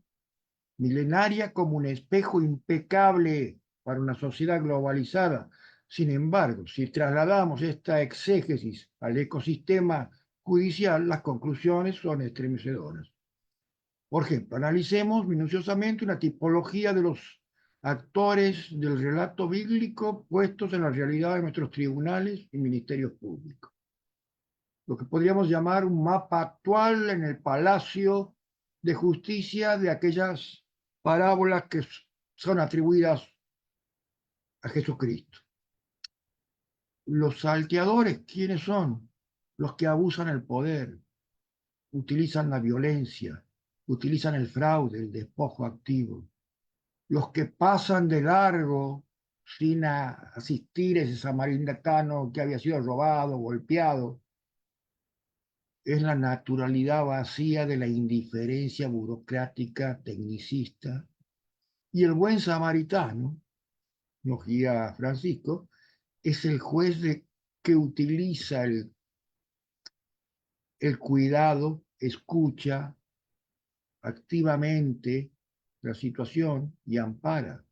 milenaria como un espejo impecable para una sociedad globalizada. Sin embargo, si trasladamos esta exégesis al ecosistema judicial, las conclusiones son estremecedoras. Por ejemplo, analicemos minuciosamente una tipología de los actores del relato bíblico puestos en la realidad de nuestros tribunales y ministerios públicos. Lo que podríamos llamar un mapa actual en el Palacio de Justicia de aquellas parábolas que son atribuidas a Jesucristo. Los salteadores, ¿quiénes son? Los que abusan el poder, utilizan la violencia, utilizan el fraude, el despojo activo. Los que pasan de largo sin asistir a ese samaritano que había sido robado, golpeado. Es la naturalidad vacía de la indiferencia burocrática, tecnicista. Y el buen samaritano, nos guía Francisco, es el que utiliza el cuidado, escucha activamente la situación y ampara.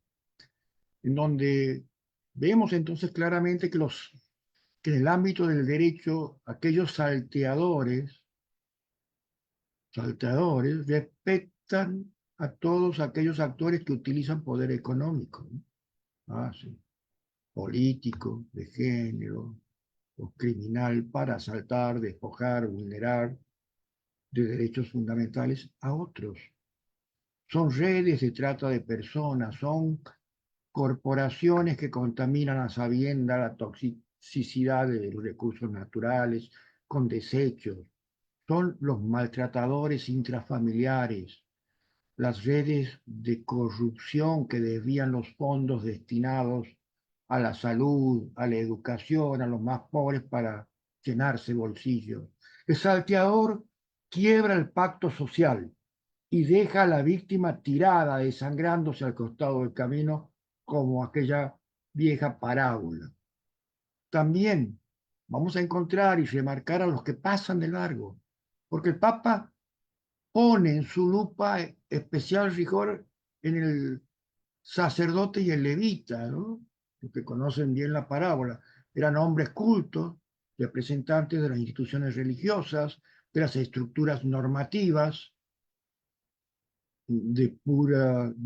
En donde vemos entonces claramente que en el ámbito del derecho, aquellos salteadores respetan a todos aquellos actores que utilizan poder económico, ¿no? Sí, político, de género o criminal para asaltar, despojar, vulnerar de derechos fundamentales a otros. Son redes de trata de personas, son corporaciones que contaminan a sabienda la toxicidad de los recursos naturales con desechos, son los maltratadores intrafamiliares, las redes de corrupción que desvían los fondos destinados a la salud, a la educación, a los más pobres para llenarse bolsillos. El salteador quiebra el pacto social y deja a la víctima tirada, desangrándose al costado del camino, como aquella vieja parábola. También vamos a encontrar y remarcar a los que pasan de largo, porque el Papa pone en su lupa especial rigor en el sacerdote y el levita, ¿no? Los que conocen bien la parábola. Eran hombres cultos, representantes de las instituciones religiosas, de las estructuras normativas, de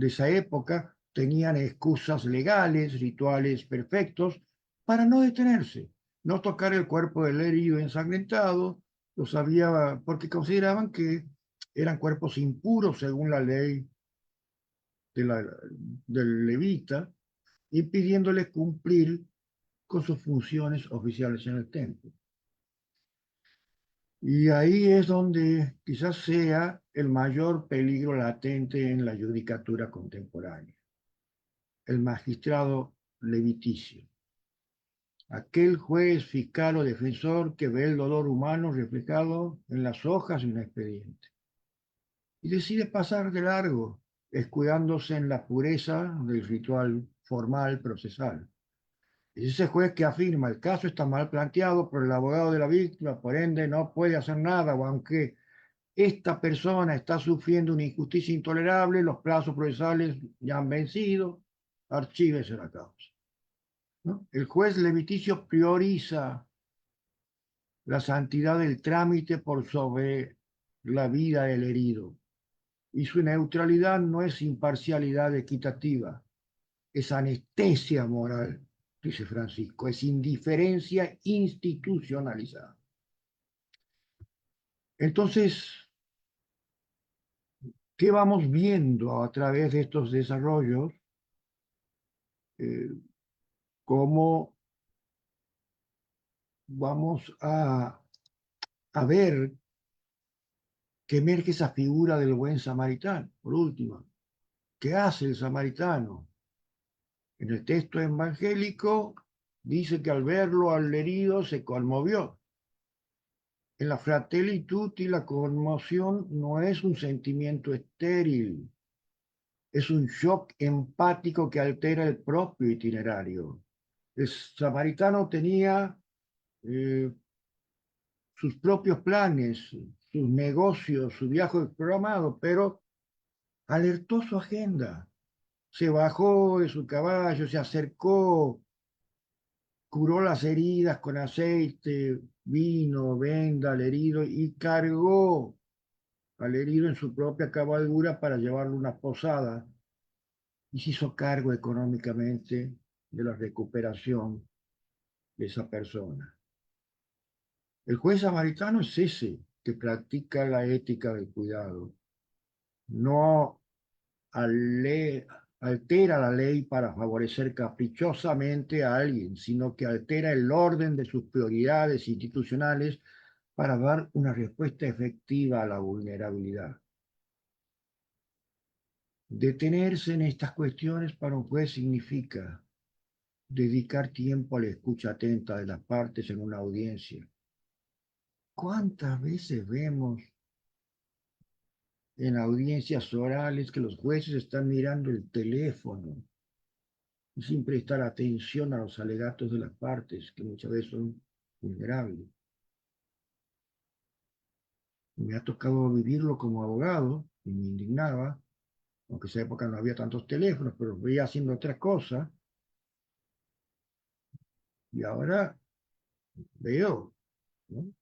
esa época, tenían excusas legales, rituales perfectos para no detenerse, no tocar el cuerpo del herido ensangrentado, lo sabía porque consideraban que eran cuerpos impuros según la ley de del levita, impidiéndoles cumplir con sus funciones oficiales en el templo. Y ahí es donde quizás sea el mayor peligro latente en la judicatura contemporánea, el magistrado leviticio, aquel juez, fiscal o defensor que ve el dolor humano reflejado en las hojas de un expediente y decide pasar de largo, escudándose en la pureza del ritual formal procesal. Es ese juez que afirma el caso está mal planteado por el abogado de la víctima, por ende no puede hacer nada, o aunque esta persona está sufriendo una injusticia intolerable, los plazos procesales ya han vencido, archívese la causa, ¿no? El juez leviticio prioriza la santidad del trámite por sobre la vida del herido, y su neutralidad no es imparcialidad equitativa, es anestesia moral, dice Francisco, es indiferencia institucionalizada. Entonces, ¿qué vamos viendo a través de estos desarrollos? Eh, ¿Cómo vamos a ver que emerge esa figura del buen samaritano? Por último, ¿qué hace el samaritano? En el texto evangélico dice que al verlo al herido se conmovió. En la Fratelli Tutti la conmoción no es un sentimiento estéril, es un shock empático que altera el propio itinerario. El samaritano tenía eh, sus propios planes, sus negocios, su viaje programado, pero alertó su agenda. Se bajó de su caballo, se acercó, curó las heridas con aceite, vino, venda al herido y cargó al herido en su propia cabalgura para llevarlo a una posada y se hizo cargo económicamente de la recuperación de esa persona. El juez samaritano es ese que practica la ética del cuidado, no altera la ley para favorecer caprichosamente a alguien, sino que altera el orden de sus prioridades institucionales para dar una respuesta efectiva a la vulnerabilidad. Detenerse en estas cuestiones para un juez significa dedicar tiempo a la escucha atenta de las partes en una audiencia. ¿Cuántas veces vemos en audiencias orales que los jueces están mirando el teléfono sin prestar atención a los alegatos de las partes, que muchas veces son vulnerables? Me ha tocado vivirlo como abogado y me indignaba, aunque en esa época no había tantos teléfonos, pero veía haciendo otras cosas y ahora veo, ¿no?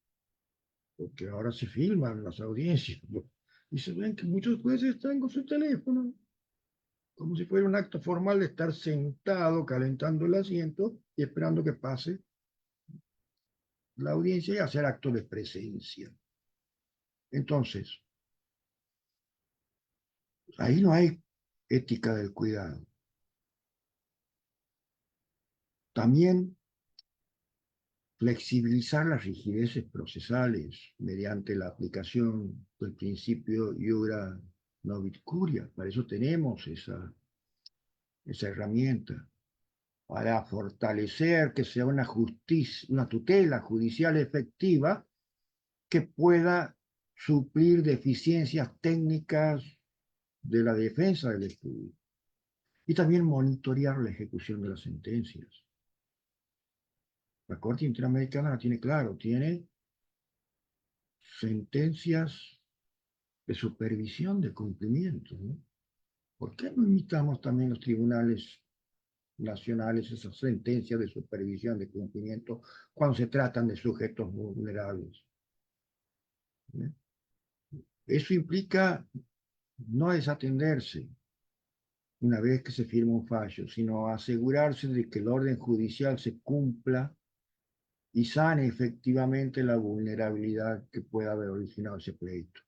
Porque ahora se filman las audiencias, ¿no? Y se ven que muchos jueces están con su teléfono, como si fuera un acto formal de estar sentado, calentando el asiento y esperando que pase la audiencia y hacer acto de presencia. Entonces, ahí no hay ética del cuidado. También flexibilizar las rigideces procesales mediante la aplicación del principio iura novit curia. Para eso tenemos esa herramienta, para fortalecer que sea una justicia, una tutela judicial efectiva que pueda suplir deficiencias técnicas de la defensa del estudio y también monitorear la ejecución de las sentencias. La Corte Interamericana la tiene claro, tiene sentencias de supervisión de cumplimiento, ¿no? ¿Por qué no imitamos también los tribunales nacionales esas sentencias de supervisión de cumplimiento cuando se tratan de sujetos vulnerables? ¿Eh? Eso implica no desatenderse una vez que se firma un fallo, sino asegurarse de que el orden judicial se cumpla y sane efectivamente la vulnerabilidad que pueda haber originado ese pleito.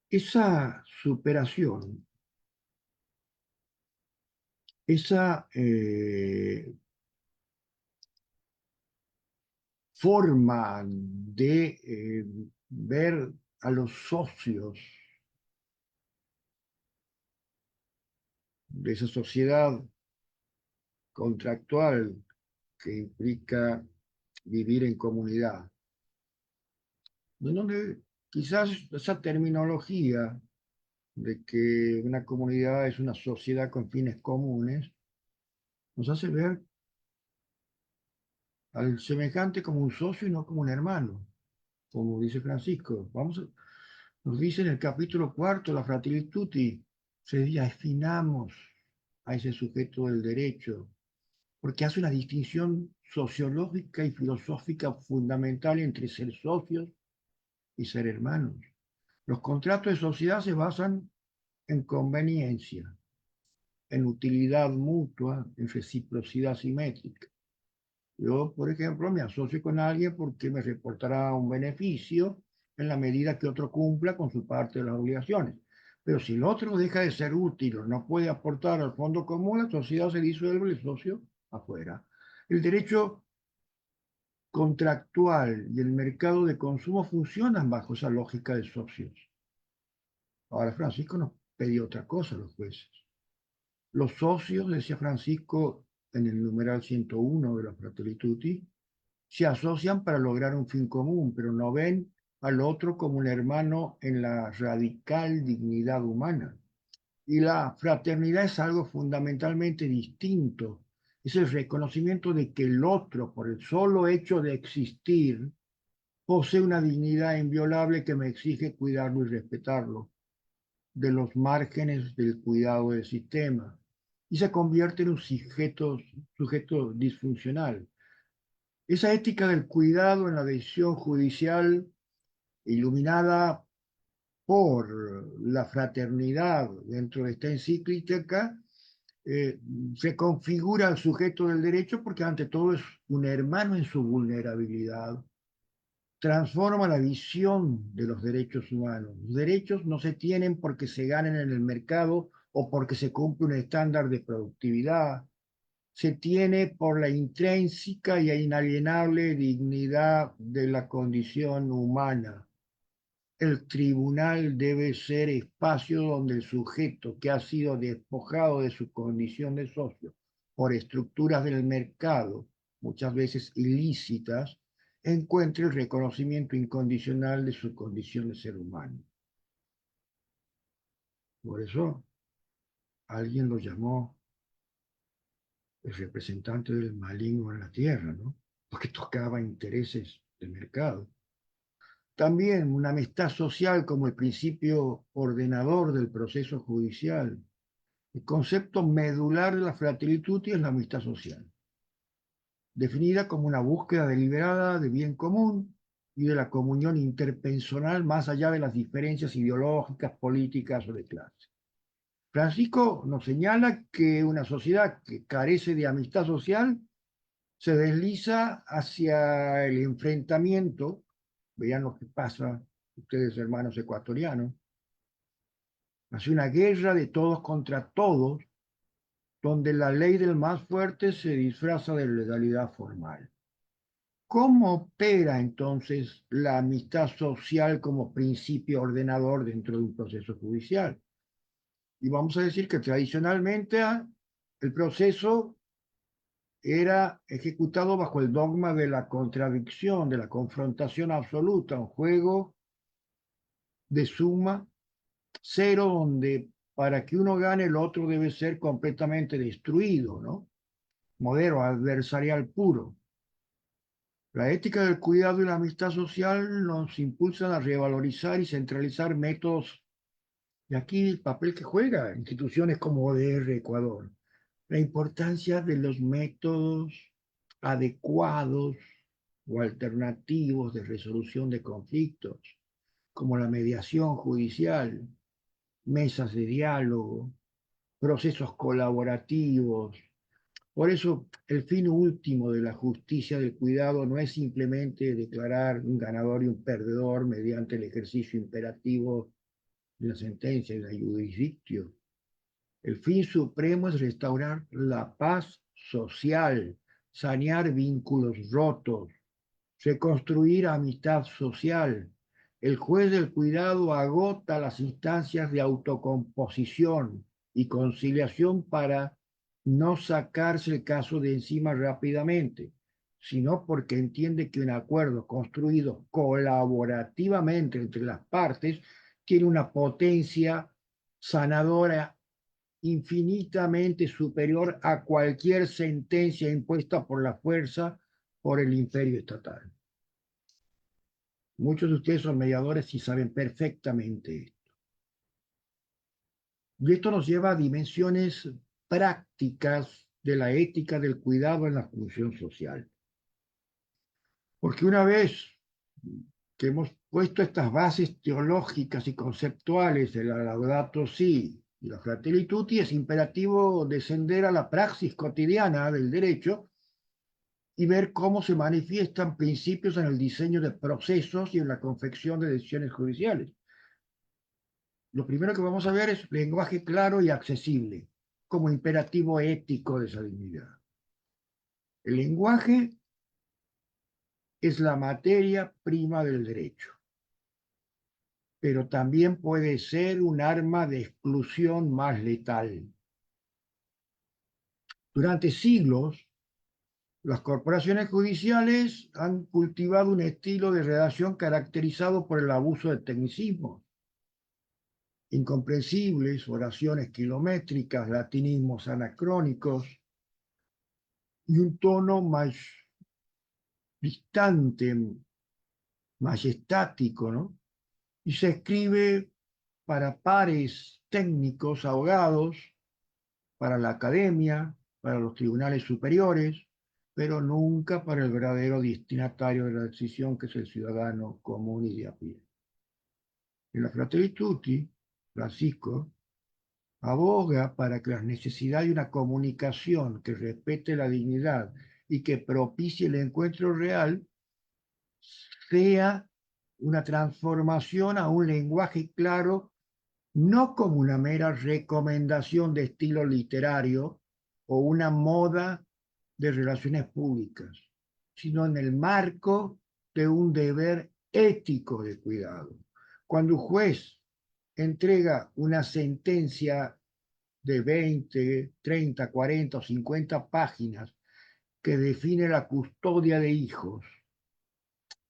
Esa superación, esa forma de ver a los socios de esa sociedad contractual que implica vivir en comunidad, de donde quizás esa terminología de que una comunidad es una sociedad con fines comunes nos hace ver al semejante como un socio y no como un hermano, como dice Francisco. Nos dice en el capítulo cuarto, la Fratelli Tutti, se afinamos a ese sujeto del derecho, porque hace una distinción sociológica y filosófica fundamental entre ser socios y ser hermanos. Los contratos de sociedad se basan en conveniencia, en utilidad mutua, en reciprocidad simétrica. Yo, por ejemplo, me asocio con alguien porque me reportará un beneficio en la medida que otro cumpla con su parte de las obligaciones. Pero si el otro deja de ser útil o no puede aportar al fondo común, la sociedad se disuelve y el socio afuera. El derecho contractual y el mercado de consumo funcionan bajo esa lógica de socios. Ahora Francisco nos pedía otra cosa a los jueces. Los socios, decía Francisco en el numeral 101 de la Fratelli Tutti, se asocian para lograr un fin común, pero no ven al otro como un hermano en la radical dignidad humana. Y la fraternidad es algo fundamentalmente distinto. Es el reconocimiento de que el otro, por el solo hecho de existir, posee una dignidad inviolable que me exige cuidarlo y respetarlo, de los márgenes del cuidado del sistema, y se convierte en un sujeto disfuncional. Esa ética del cuidado en la decisión judicial, iluminada por la fraternidad dentro de esta encíclica, se configura al sujeto del derecho porque ante todo es un hermano en su vulnerabilidad. Transforma la visión de los derechos humanos. Los derechos no se tienen porque se ganen en el mercado o porque se cumple un estándar de productividad, se tiene por la intrínseca e inalienable dignidad de la condición humana. el tribunal debe ser espacio donde el sujeto que ha sido despojado de su condición de socio por estructuras del mercado, muchas veces ilícitas, encuentre el reconocimiento incondicional de su condición de ser humano. Por eso alguien lo llamó el representante del maligno en la tierra, ¿no? Porque tocaba intereses de mercado. También una amistad social como el principio ordenador del proceso judicial. El concepto medular de la Fratelli Tutti es la amistad social, definida como una búsqueda deliberada de bien común y de la comunión interpersonal más allá de las diferencias ideológicas, políticas o de clase. Francisco nos señala que una sociedad que carece de amistad social se desliza hacia el enfrentamiento. Vean lo que pasa, ustedes hermanos ecuatorianos, hacia una guerra de todos contra todos, donde la ley del más fuerte se disfraza de legalidad formal. ¿Cómo opera entonces la amistad social como principio ordenador dentro de un proceso judicial? Y vamos a decir que tradicionalmente el proceso era ejecutado bajo el dogma de la contradicción, de la confrontación absoluta, un juego de suma cero donde para que uno gane el otro debe ser completamente destruido, ¿no? Modelo adversarial puro. La ética del cuidado y la amistad social nos impulsan a revalorizar y centralizar métodos, y aquí el papel que juega instituciones como ODR Ecuador, la importancia de los métodos adecuados o alternativos de resolución de conflictos, como la mediación judicial, mesas de diálogo, procesos colaborativos. Por eso, el fin último de la justicia del cuidado no es simplemente declarar un ganador y un perdedor mediante el ejercicio imperativo de la sentencia y la jurisdicción. El fin supremo es restaurar la paz social, sanear vínculos rotos, reconstruir amistad social. El juez del cuidado agota las instancias de autocomposición y conciliación para no sacarse el caso de encima rápidamente, sino porque entiende que un acuerdo construido colaborativamente entre las partes tiene una potencia sanadora infinitamente superior a cualquier sentencia impuesta por la fuerza por el imperio estatal. Muchos de ustedes son mediadores y saben perfectamente esto. Y esto nos lleva a dimensiones prácticas de la ética del cuidado en la función social. Porque una vez que hemos puesto estas bases teológicas y conceptuales de la Laudato Si y la Fratelli Tutti, es imperativo descender a la praxis cotidiana del derecho y ver cómo se manifiestan principios en el diseño de procesos y en la confección de decisiones judiciales. Lo primero que vamos a ver es lenguaje claro y accesible como imperativo ético de esa dignidad. El lenguaje es la materia prima del derecho, pero también puede ser un arma de exclusión más letal. Durante siglos, las corporaciones judiciales han cultivado un estilo de redacción caracterizado por el abuso del tecnicismo, incomprensibles, oraciones kilométricas, latinismos anacrónicos y un tono más distante, majestático, ¿no? Y se escribe para pares técnicos, abogados, para la academia, para los tribunales superiores, pero nunca para el verdadero destinatario de la decisión, que es el ciudadano común y de a pie. En la Fratelli Tutti, Francisco aboga para que la necesidad de una comunicación que respete la dignidad y que propicie el encuentro real sea una transformación a un lenguaje claro, no como una mera recomendación de estilo literario o una moda de relaciones públicas, sino en el marco de un deber ético de cuidado. Cuando un juez entrega una sentencia de 20, 30, 40 o 50 páginas que define la custodia de hijos,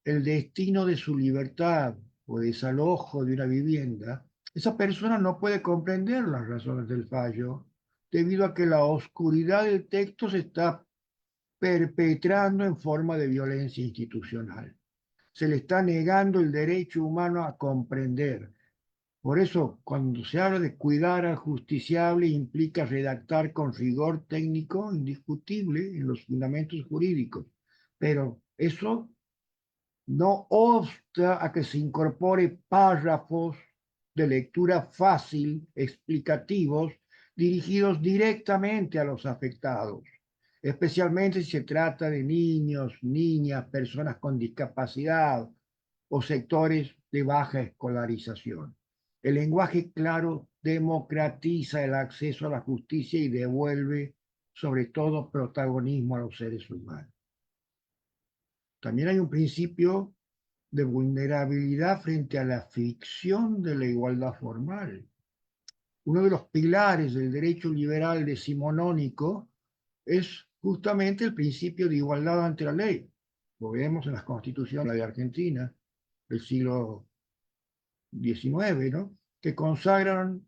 el destino de su libertad o desalojo de una vivienda, esa persona no puede comprender las razones del fallo debido a que la oscuridad del texto se está perpetrando en forma de violencia institucional. Se le está negando el derecho humano a comprender. Por eso, cuando se habla de cuidar al justiciable, implica redactar con rigor técnico indiscutible en los fundamentos jurídicos. Pero eso no obsta a que se incorpore párrafos de lectura fácil, explicativos, dirigidos directamente a los afectados, especialmente si se trata de niños, niñas, personas con discapacidad o sectores de baja escolarización. El lenguaje claro democratiza el acceso a la justicia y devuelve sobre todo protagonismo a los seres humanos. También hay un principio de vulnerabilidad frente a la ficción de la igualdad formal. Uno de los pilares del derecho liberal decimonónico es justamente el principio de igualdad ante la ley. Lo vemos en las constituciones de Argentina del siglo XIX, ¿no? Que consagran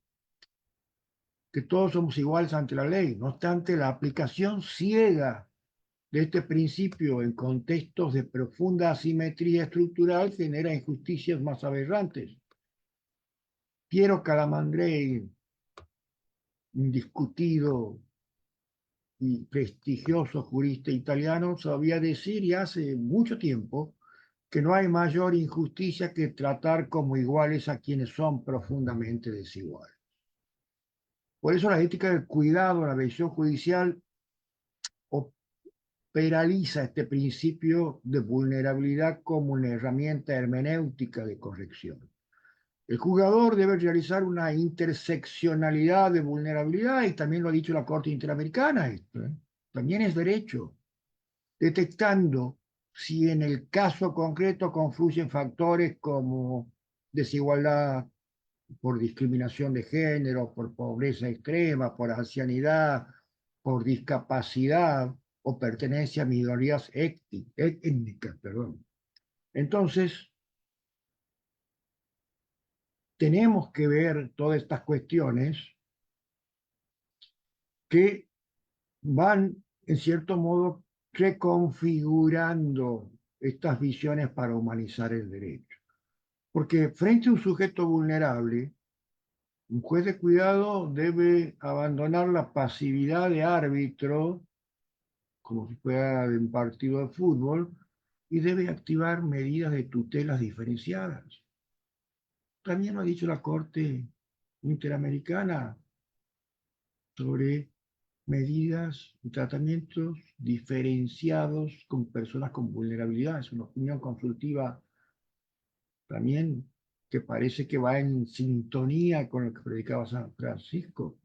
que todos somos iguales ante la ley. No obstante, la aplicación ciega de este principio en contextos de profunda asimetría estructural genera injusticias más aberrantes. Piero Calamandrei, indiscutido y prestigioso jurista italiano, sabía decir y hace mucho tiempo que no hay mayor injusticia que tratar como iguales a quienes son profundamente desiguales. Por eso la ética del cuidado, la revisión judicial, operaliza este principio de vulnerabilidad como una herramienta hermenéutica de corrección. El jugador debe realizar una interseccionalidad de vulnerabilidad, y también lo ha dicho la Corte Interamericana, esto, ¿eh? También es derecho, detectando si en el caso concreto confluyen factores como desigualdad por discriminación de género, por pobreza extrema, por ancianidad, por discapacidad o pertenencia a minorías étnicas, perdón. Entonces, tenemos que ver todas estas cuestiones que van, en cierto modo, reconfigurando estas visiones para humanizar el derecho. Porque frente a un sujeto vulnerable, un juez de cuidado debe abandonar la pasividad de árbitro, como si fuera de un partido de fútbol, y debe activar medidas de tutelas diferenciadas. También lo ha dicho la Corte Interamericana sobre medidas y tratamientos diferenciados con personas con vulnerabilidad. Es una opinión consultiva también que parece que va en sintonía con lo que predicaba San Francisco,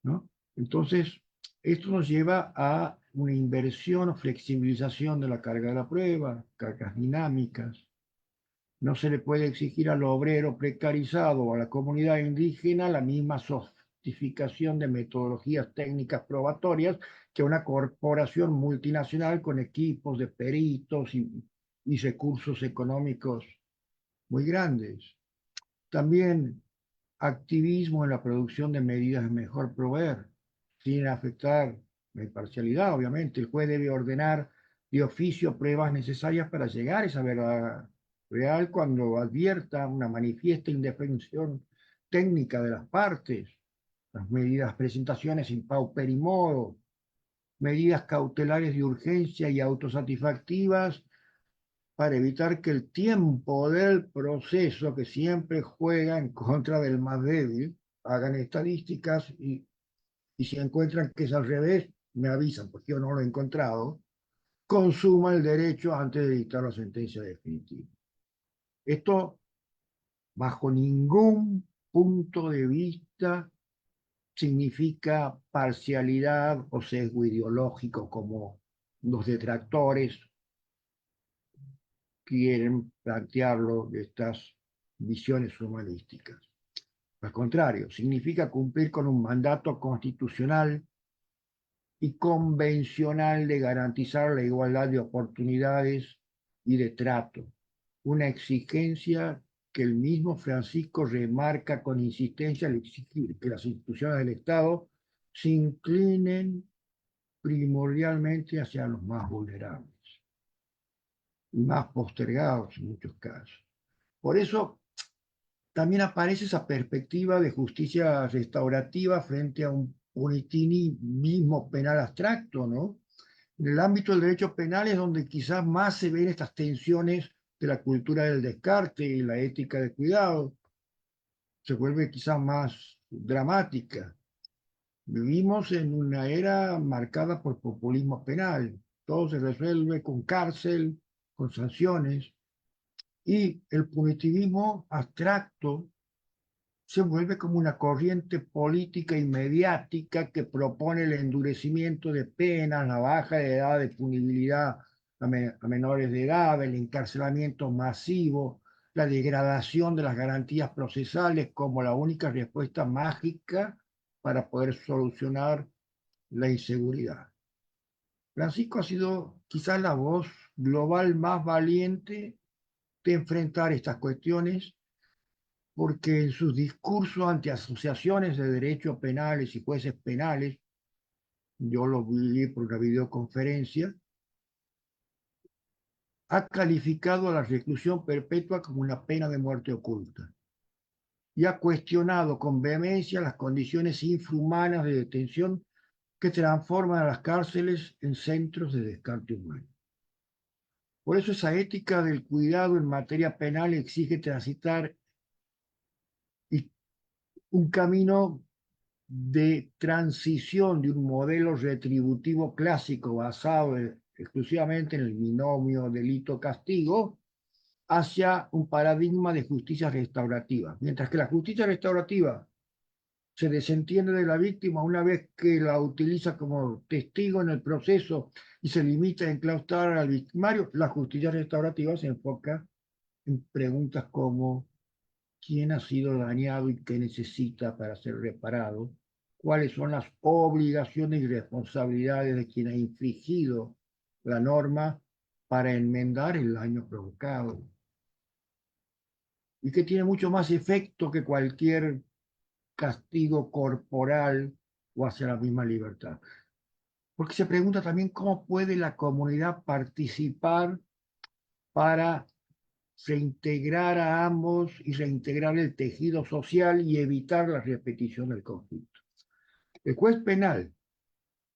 ¿no? Entonces, esto nos lleva a una inversión o flexibilización de la carga de la prueba, cargas dinámicas. No se le puede exigir al obrero precarizado o a la comunidad indígena la misma sofisticación de metodologías técnicas probatorias que a una corporación multinacional con equipos de peritos y recursos económicos muy grandes. También activismo en la producción de medidas de mejor proveer, sin afectar la imparcialidad, obviamente. El juez debe ordenar de oficio pruebas necesarias para llegar a esa verdad real cuando advierta una manifiesta indefensión técnica de las partes, las medidas, presentaciones in pauperis modo, medidas cautelares de urgencia y autosatisfactivas para evitar que el tiempo del proceso, que siempre juega en contra del más débil, hagan estadísticas y si encuentran que es al revés, me avisan, porque yo no lo he encontrado, consuma el derecho antes de dictar la sentencia definitiva. Esto, bajo ningún punto de vista, significa parcialidad o sesgo ideológico como los detractores quieren plantearlo de estas visiones humanísticas. Al contrario, significa cumplir con un mandato constitucional y convencional de garantizar la igualdad de oportunidades y de trato, una exigencia que el mismo Francisco remarca con insistencia al exigir que las instituciones del Estado se inclinen primordialmente hacia los más vulnerables y más postergados en muchos casos. Por eso también aparece esa perspectiva de justicia restaurativa frente a un punitivismo penal abstracto, ¿no? En el ámbito del derecho penal es donde quizás más se ven estas tensiones de la cultura del descarte y la ética de cuidado. Se vuelve quizás más dramática. Vivimos en una era marcada por populismo penal. Todo se resuelve con cárcel, con sanciones, y el punitivismo abstracto se vuelve como una corriente política y mediática que propone el endurecimiento de penas, la baja de edad de punibilidad a menores de edad, el encarcelamiento masivo, la degradación de las garantías procesales como la única respuesta mágica para poder solucionar la inseguridad. Francisco ha sido quizás la voz global más valiente de enfrentar estas cuestiones porque en sus discursos ante asociaciones de derechos penales y jueces penales, yo lo vi por una videoconferencia, ha calificado a la reclusión perpetua como una pena de muerte oculta y ha cuestionado con vehemencia las condiciones infrahumanas de detención que transforman a las cárceles en centros de descarte humano. Por eso esa ética del cuidado en materia penal exige transitar un camino de transición de un modelo retributivo clásico basado exclusivamente en el binomio delito-castigo hacia un paradigma de justicia restaurativa. Mientras que la justicia restaurativa se desentiende de la víctima una vez que la utiliza como testigo en el proceso y se limita a enclaustrar al victimario, la justicia restaurativa se enfoca en preguntas como quién ha sido dañado y qué necesita para ser reparado, cuáles son las obligaciones y responsabilidades de quien ha infringido la norma para enmendar el daño provocado, y que tiene mucho más efecto que cualquier castigo corporal o hacia la misma libertad. Porque se pregunta también cómo puede la comunidad participar para reintegrar a ambos y reintegrar el tejido social y evitar la repetición del conflicto. El juez penal,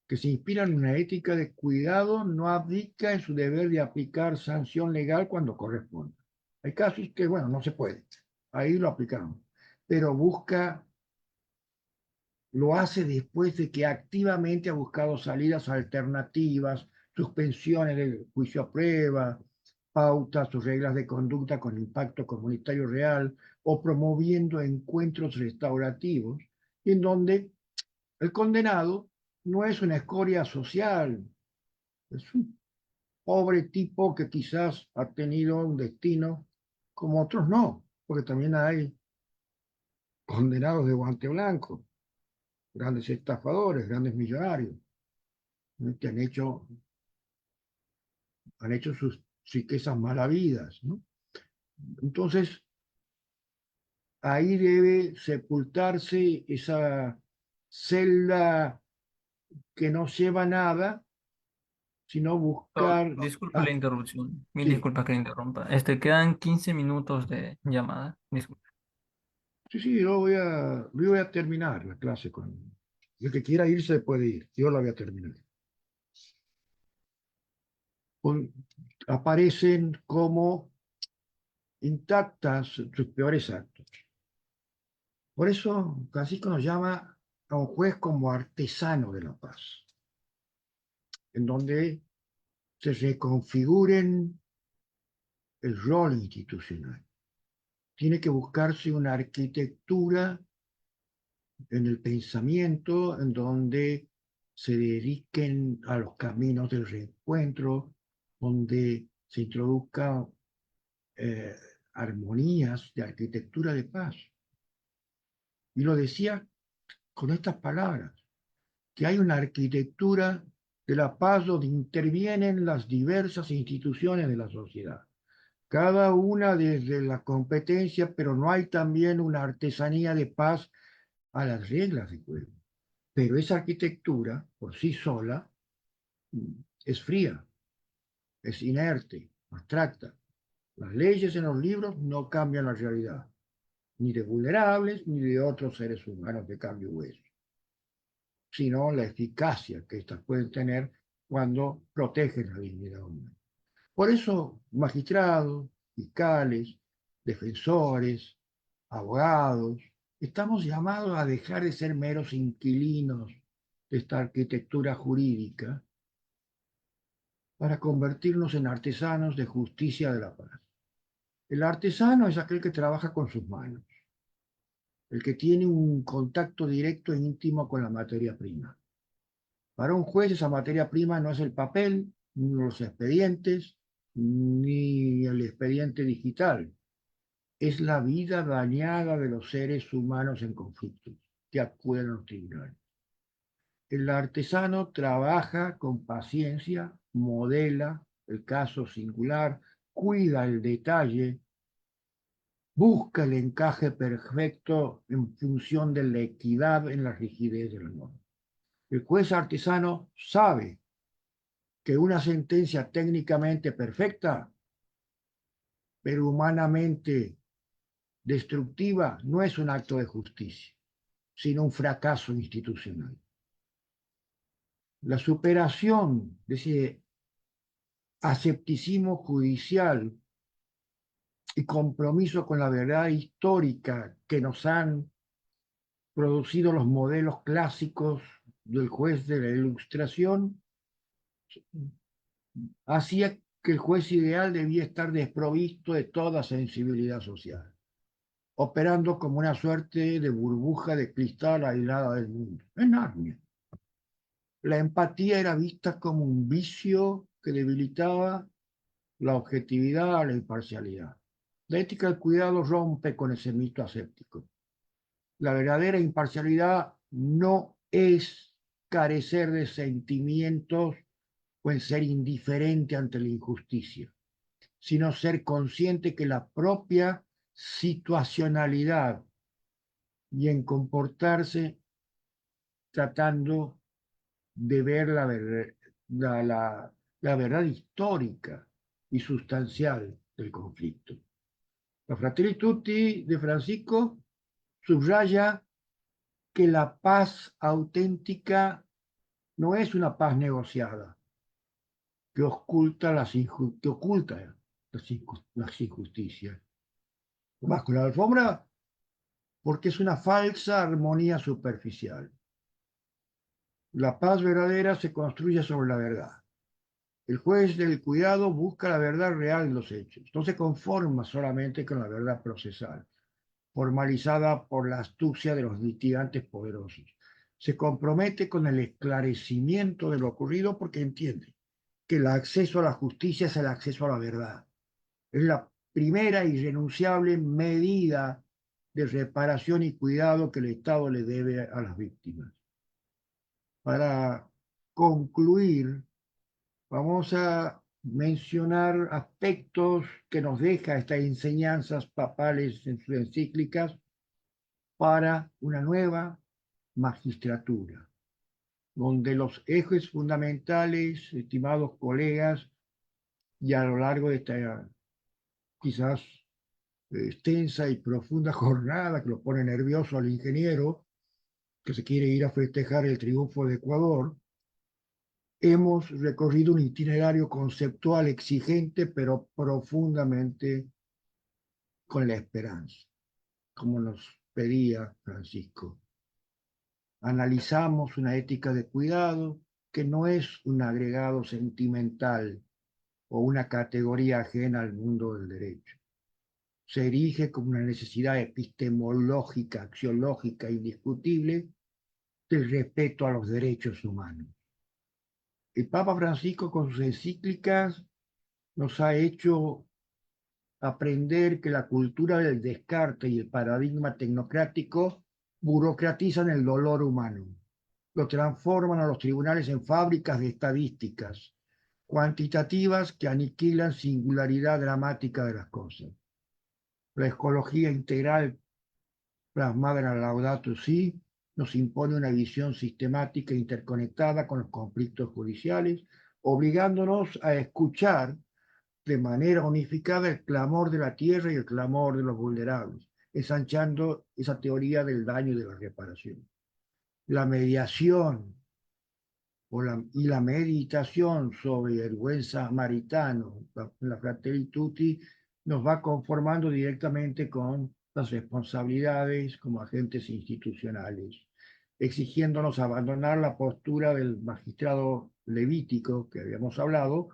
que se inspira en una ética de cuidado, no abdica en su deber de aplicar sanción legal cuando corresponde. Hay casos que, bueno, no se puede. Ahí lo aplicamos. Pero lo hace después de que activamente ha buscado salidas alternativas, suspensiones del juicio a prueba, pautas o reglas de conducta con impacto comunitario real o promoviendo encuentros restaurativos en donde el condenado no es una escoria social, es un pobre tipo que quizás ha tenido un destino como otros no, porque también hay condenados de guante blanco, grandes estafadores, grandes millonarios, ¿no? Que han hecho sus riquezas malavidas, ¿no? Entonces, ahí debe sepultarse esa celda que no lleva nada, sino buscar... Disculpe la Ah, interrupción. Mil sí, disculpas que le interrumpa. Quedan 15 minutos de llamada. Disculpe. sí, sí, yo voy a terminar la clase con... El que quiera irse puede ir, yo la voy a terminar. Con- Aparecen como intactas sus peores actos. Por eso Francisco nos llama a un juez como artesano de la paz, en donde se reconfiguren el rol institucional. Tiene que buscarse una arquitectura en el pensamiento en donde se dediquen a los caminos del reencuentro, donde se introduzca eh, armonías de arquitectura de paz. Y lo decía con estas palabras, que hay una arquitectura de la paz donde intervienen las diversas instituciones de la sociedad, cada una desde la competencia, pero no hay también una artesanía de paz a las reglas de juego. Pero esa arquitectura, por sí sola, es fría, es inerte, abstracta. Las leyes en los libros no cambian la realidad, ni de vulnerables ni de otros seres humanos de carne y hueso, sino la eficacia que éstas pueden tener cuando protegen la dignidad humana. Por eso, magistrados, fiscales, defensores, abogados, estamos llamados a dejar de ser meros inquilinos de esta arquitectura jurídica para convertirnos en artesanos de justicia de la paz. El artesano es aquel que trabaja con sus manos, el que tiene un contacto directo e íntimo con la materia prima. Para un juez esa materia prima no es el papel, ni los expedientes, ni el expediente digital. Es la vida dañada de los seres humanos en conflictos que acuden a los tribunales. El artesano trabaja con paciencia, modela el caso singular, cuida el detalle, busca el encaje perfecto en función de la equidad en la rigidez de la norma. El juez artesano sabe que una sentencia técnicamente perfecta, pero humanamente destructiva, no es un acto de justicia, sino un fracaso institucional. La superación de ese asepticismo judicial y compromiso con la verdad histórica que nos han producido los modelos clásicos del juez de la Ilustración, hacía que el juez ideal debía estar desprovisto de toda sensibilidad social, operando como una suerte de burbuja de cristal aislada del mundo. En Narnia. La empatía era vista como un vicio que debilitaba la objetividad, la imparcialidad. La ética del cuidado rompe con ese mito aséptico. La verdadera imparcialidad no es carecer de sentimientos o en ser indiferente ante la injusticia, sino ser consciente que la propia situacionalidad y en comportarse tratando de ver la verdad histórica y sustancial del conflicto. La Fratelli Tutti de Francisco subraya que la paz auténtica no es una paz negociada, que oculta las injusticias. Bajo la alfombra, porque es una falsa armonía superficial. La paz verdadera se construye sobre la verdad. El juez del cuidado busca la verdad real de los hechos. No se conforma solamente con la verdad procesal, formalizada por la astucia de los litigantes poderosos. Se compromete con el esclarecimiento de lo ocurrido porque entiende que el acceso a la justicia es el acceso a la verdad. Es la primera y irrenunciable medida de reparación y cuidado que el Estado le debe a las víctimas. Para concluir, vamos a mencionar aspectos que nos deja estas enseñanzas papales en sus encíclicas para una nueva magistratura, donde los ejes fundamentales, estimados colegas, y a lo largo de esta quizás extensa y profunda jornada que lo pone nervioso al ingeniero, que se quiere ir a festejar el triunfo de Ecuador, hemos recorrido un itinerario conceptual exigente, pero profundamente con la esperanza, como nos pedía Francisco. Analizamos una ética de cuidado que no es un agregado sentimental o una categoría ajena al mundo del derecho. Se erige como una necesidad epistemológica, axiológica, indiscutible del respeto a los derechos humanos. El Papa Francisco con sus encíclicas nos ha hecho aprender que la cultura del descarte y el paradigma tecnocrático burocratizan el dolor humano, lo transforman a los tribunales en fábricas de estadísticas cuantitativas que aniquilan singularidad dramática de las cosas. La ecología integral plasmada en la Laudato Si nos impone una visión sistemática e interconectada con los conflictos judiciales, obligándonos a escuchar de manera unificada el clamor de la tierra y el clamor de los vulnerables, ensanchando esa teoría del daño y de la reparación. La mediación y la meditación sobre el buen samaritano, la Fratelli Tutti, nos va conformando directamente con las responsabilidades como agentes institucionales, exigiéndonos abandonar la postura del magistrado levítico que habíamos hablado,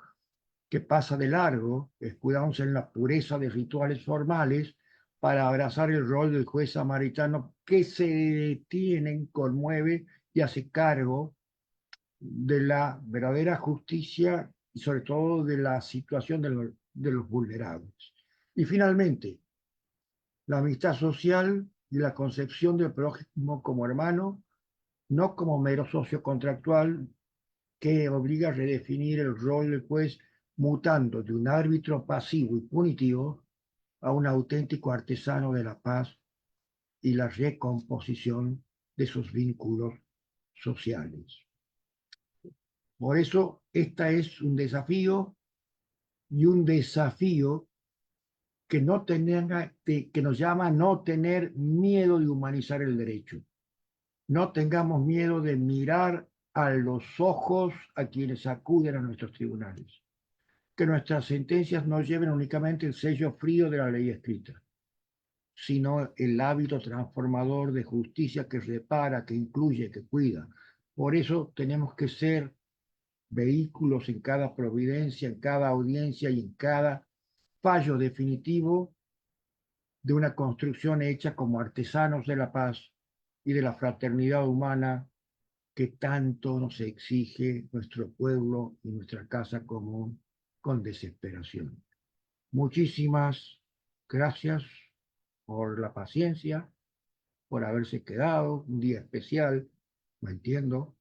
que pasa de largo, escudándose en la pureza de rituales formales, para abrazar el rol del juez samaritano que se detiene, conmueve y hace cargo de la verdadera justicia y sobre todo de la situación de los vulnerables. Y finalmente, la amistad social y la concepción del prójimo como hermano, no como mero socio contractual que obliga a redefinir el rol del juez, mutando de un árbitro pasivo y punitivo a un auténtico artesano de la paz y la recomposición de sus vínculos sociales. Por eso, esta es un desafío y un desafío que, no tenga, que nos llama a no tener miedo de humanizar el derecho. No tengamos miedo de mirar a los ojos a quienes acuden a nuestros tribunales. Que nuestras sentencias no lleven únicamente el sello frío de la ley escrita, sino el hábito transformador de justicia que repara, que incluye, que cuida. Por eso tenemos que ser vehículos en cada providencia, en cada audiencia y en cada fallo definitivo de una construcción hecha como artesanos de la paz y de la fraternidad humana que tanto nos exige nuestro pueblo y nuestra casa común con desesperación. Muchísimas gracias por la paciencia, por haberse quedado, un día especial, lo entiendo,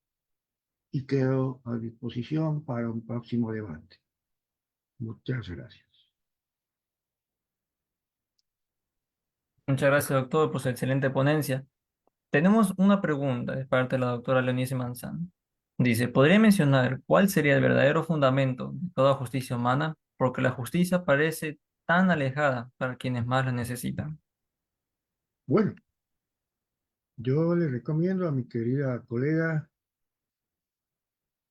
y quedo a disposición para un próximo debate. Muchas gracias. Muchas gracias, doctor, por su excelente ponencia. Tenemos una pregunta de parte de la doctora Leonice Manzano. Dice, ¿podría mencionar cuál sería el verdadero fundamento de toda justicia humana? Porque la justicia parece tan alejada para quienes más la necesitan. Bueno, yo le recomiendo a mi querida colega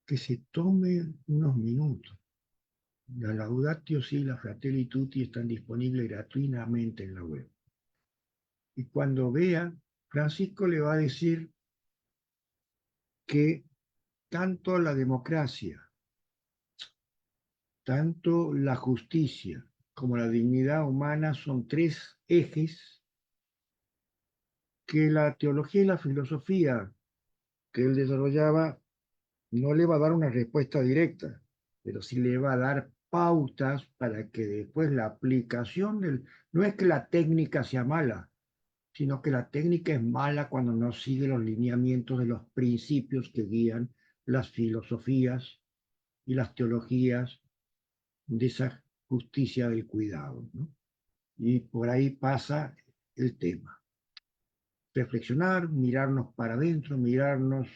que se tome unos minutos. La Laudatio Si y la Fratelli Tutti están disponibles gratuitamente en la web. Y cuando vea, Francisco le va a decir que tanto la democracia, tanto la justicia como la dignidad humana son tres ejes que la teología y la filosofía que él desarrollaba no le va a dar una respuesta directa, pero sí le va a dar pautas para que después la aplicación del... No es que la técnica sea mala, sino que la técnica es mala cuando no sigue los lineamientos de los principios que guían las filosofías y las teologías de esa justicia del cuidado, ¿no? Y por ahí pasa el tema. Reflexionar, mirarnos para adentro, mirarnos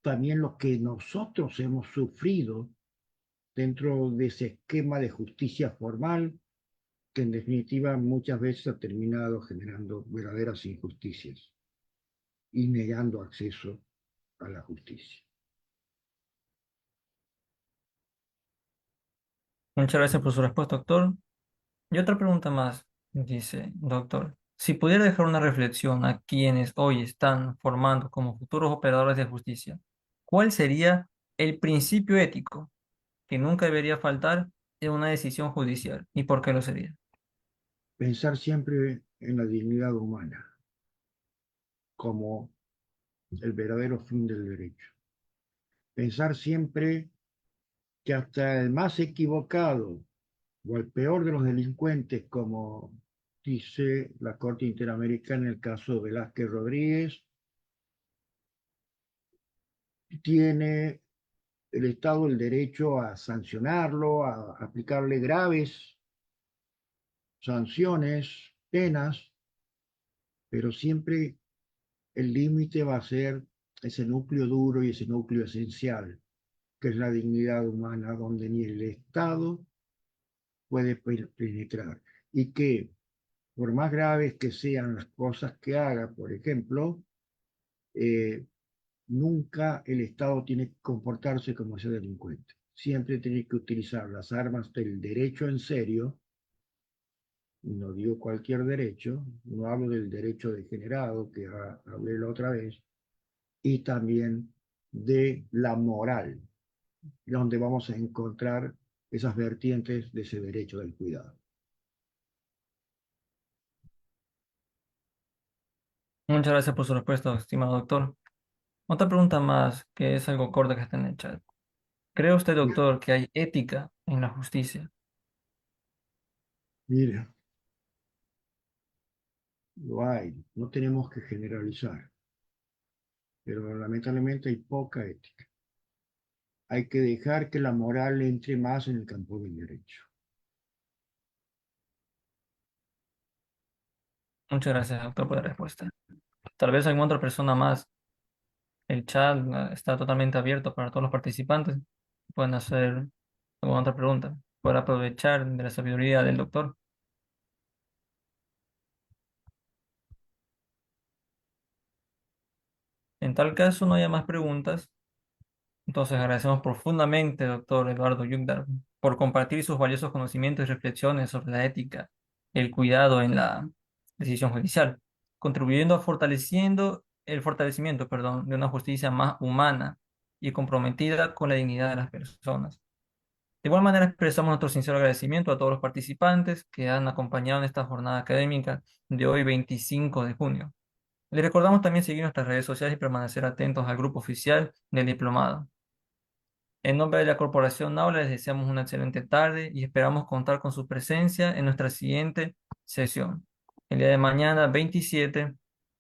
también lo que nosotros hemos sufrido dentro de ese esquema de justicia formal que en definitiva muchas veces ha terminado generando verdaderas injusticias y negando acceso a la justicia. Muchas gracias por su respuesta, doctor. Y otra pregunta más, dice, doctor, si pudiera dejar una reflexión a quienes hoy están formando como futuros operadores de justicia, ¿cuál sería el principio ético que nunca debería faltar en una decisión judicial y por qué lo sería? Pensar siempre en la dignidad humana como el verdadero fin del derecho. Pensar siempre que hasta el más equivocado o al peor de los delincuentes, como dice la Corte Interamericana en el caso de Velázquez Rodríguez, tiene el Estado el derecho a sancionarlo, a aplicarle graves sanciones, penas, pero siempre el límite va a ser ese núcleo duro y ese núcleo esencial, que es la dignidad humana, donde ni el Estado puede penetrar. Y que, por más graves que sean las cosas que haga, por ejemplo, eh, nunca el Estado tiene que comportarse como ese delincuente. Siempre tiene que utilizar las armas del derecho en serio, y no digo cualquier derecho, no hablo del derecho degenerado que hablé la otra vez, y también de la moral, donde vamos a encontrar esas vertientes de ese derecho del cuidado. Muchas gracias por su respuesta, estimado doctor. Otra pregunta más, que es algo corta que está en el chat. ¿Cree usted, doctor, que hay ética en la justicia? Mira, lo hay, no tenemos que generalizar, pero lamentablemente hay poca ética. Hay que dejar que la moral entre más en el campo del derecho. Muchas gracias, doctor, por la respuesta. Tal vez alguna otra persona más. El chat está totalmente abierto para todos los participantes. Pueden hacer alguna otra pregunta. Para aprovechar de la sabiduría del doctor. En tal caso, no haya más preguntas. Entonces agradecemos profundamente, doctor Eduardo Yugdar, por compartir sus valiosos conocimientos y reflexiones sobre la ética, el cuidado en la decisión judicial, contribuyendo a el fortalecimiento, perdón, de una justicia más humana y comprometida con la dignidad de las personas. De igual manera, expresamos nuestro sincero agradecimiento a todos los participantes que han acompañado en esta jornada académica de hoy, 25 de junio. Les recordamos también seguir nuestras redes sociales y permanecer atentos al grupo oficial del diplomado. En nombre de la Corporación Aula les deseamos una excelente tarde y esperamos contar con su presencia en nuestra siguiente sesión. El día de mañana, 27,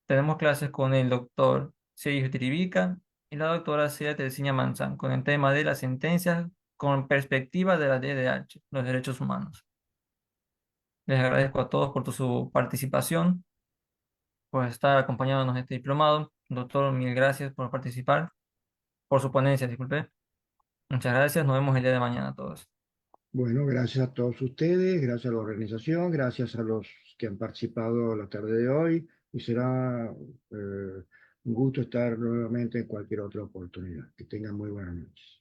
tenemos clases con el doctor Sergio Tiribica y la doctora Celia Teresina Manzán con el tema de las sentencias con perspectiva de la DDH, los derechos humanos. Les agradezco a todos por su participación, por estar acompañándonos en este diplomado. Doctor, mil gracias por participar, por su ponencia, disculpe. Muchas gracias, nos vemos el día de mañana a todos. Bueno, gracias a todos ustedes, gracias a la organización, gracias a los que han participado la tarde de hoy y será un gusto estar nuevamente en cualquier otra oportunidad. Que tengan muy buenas noches.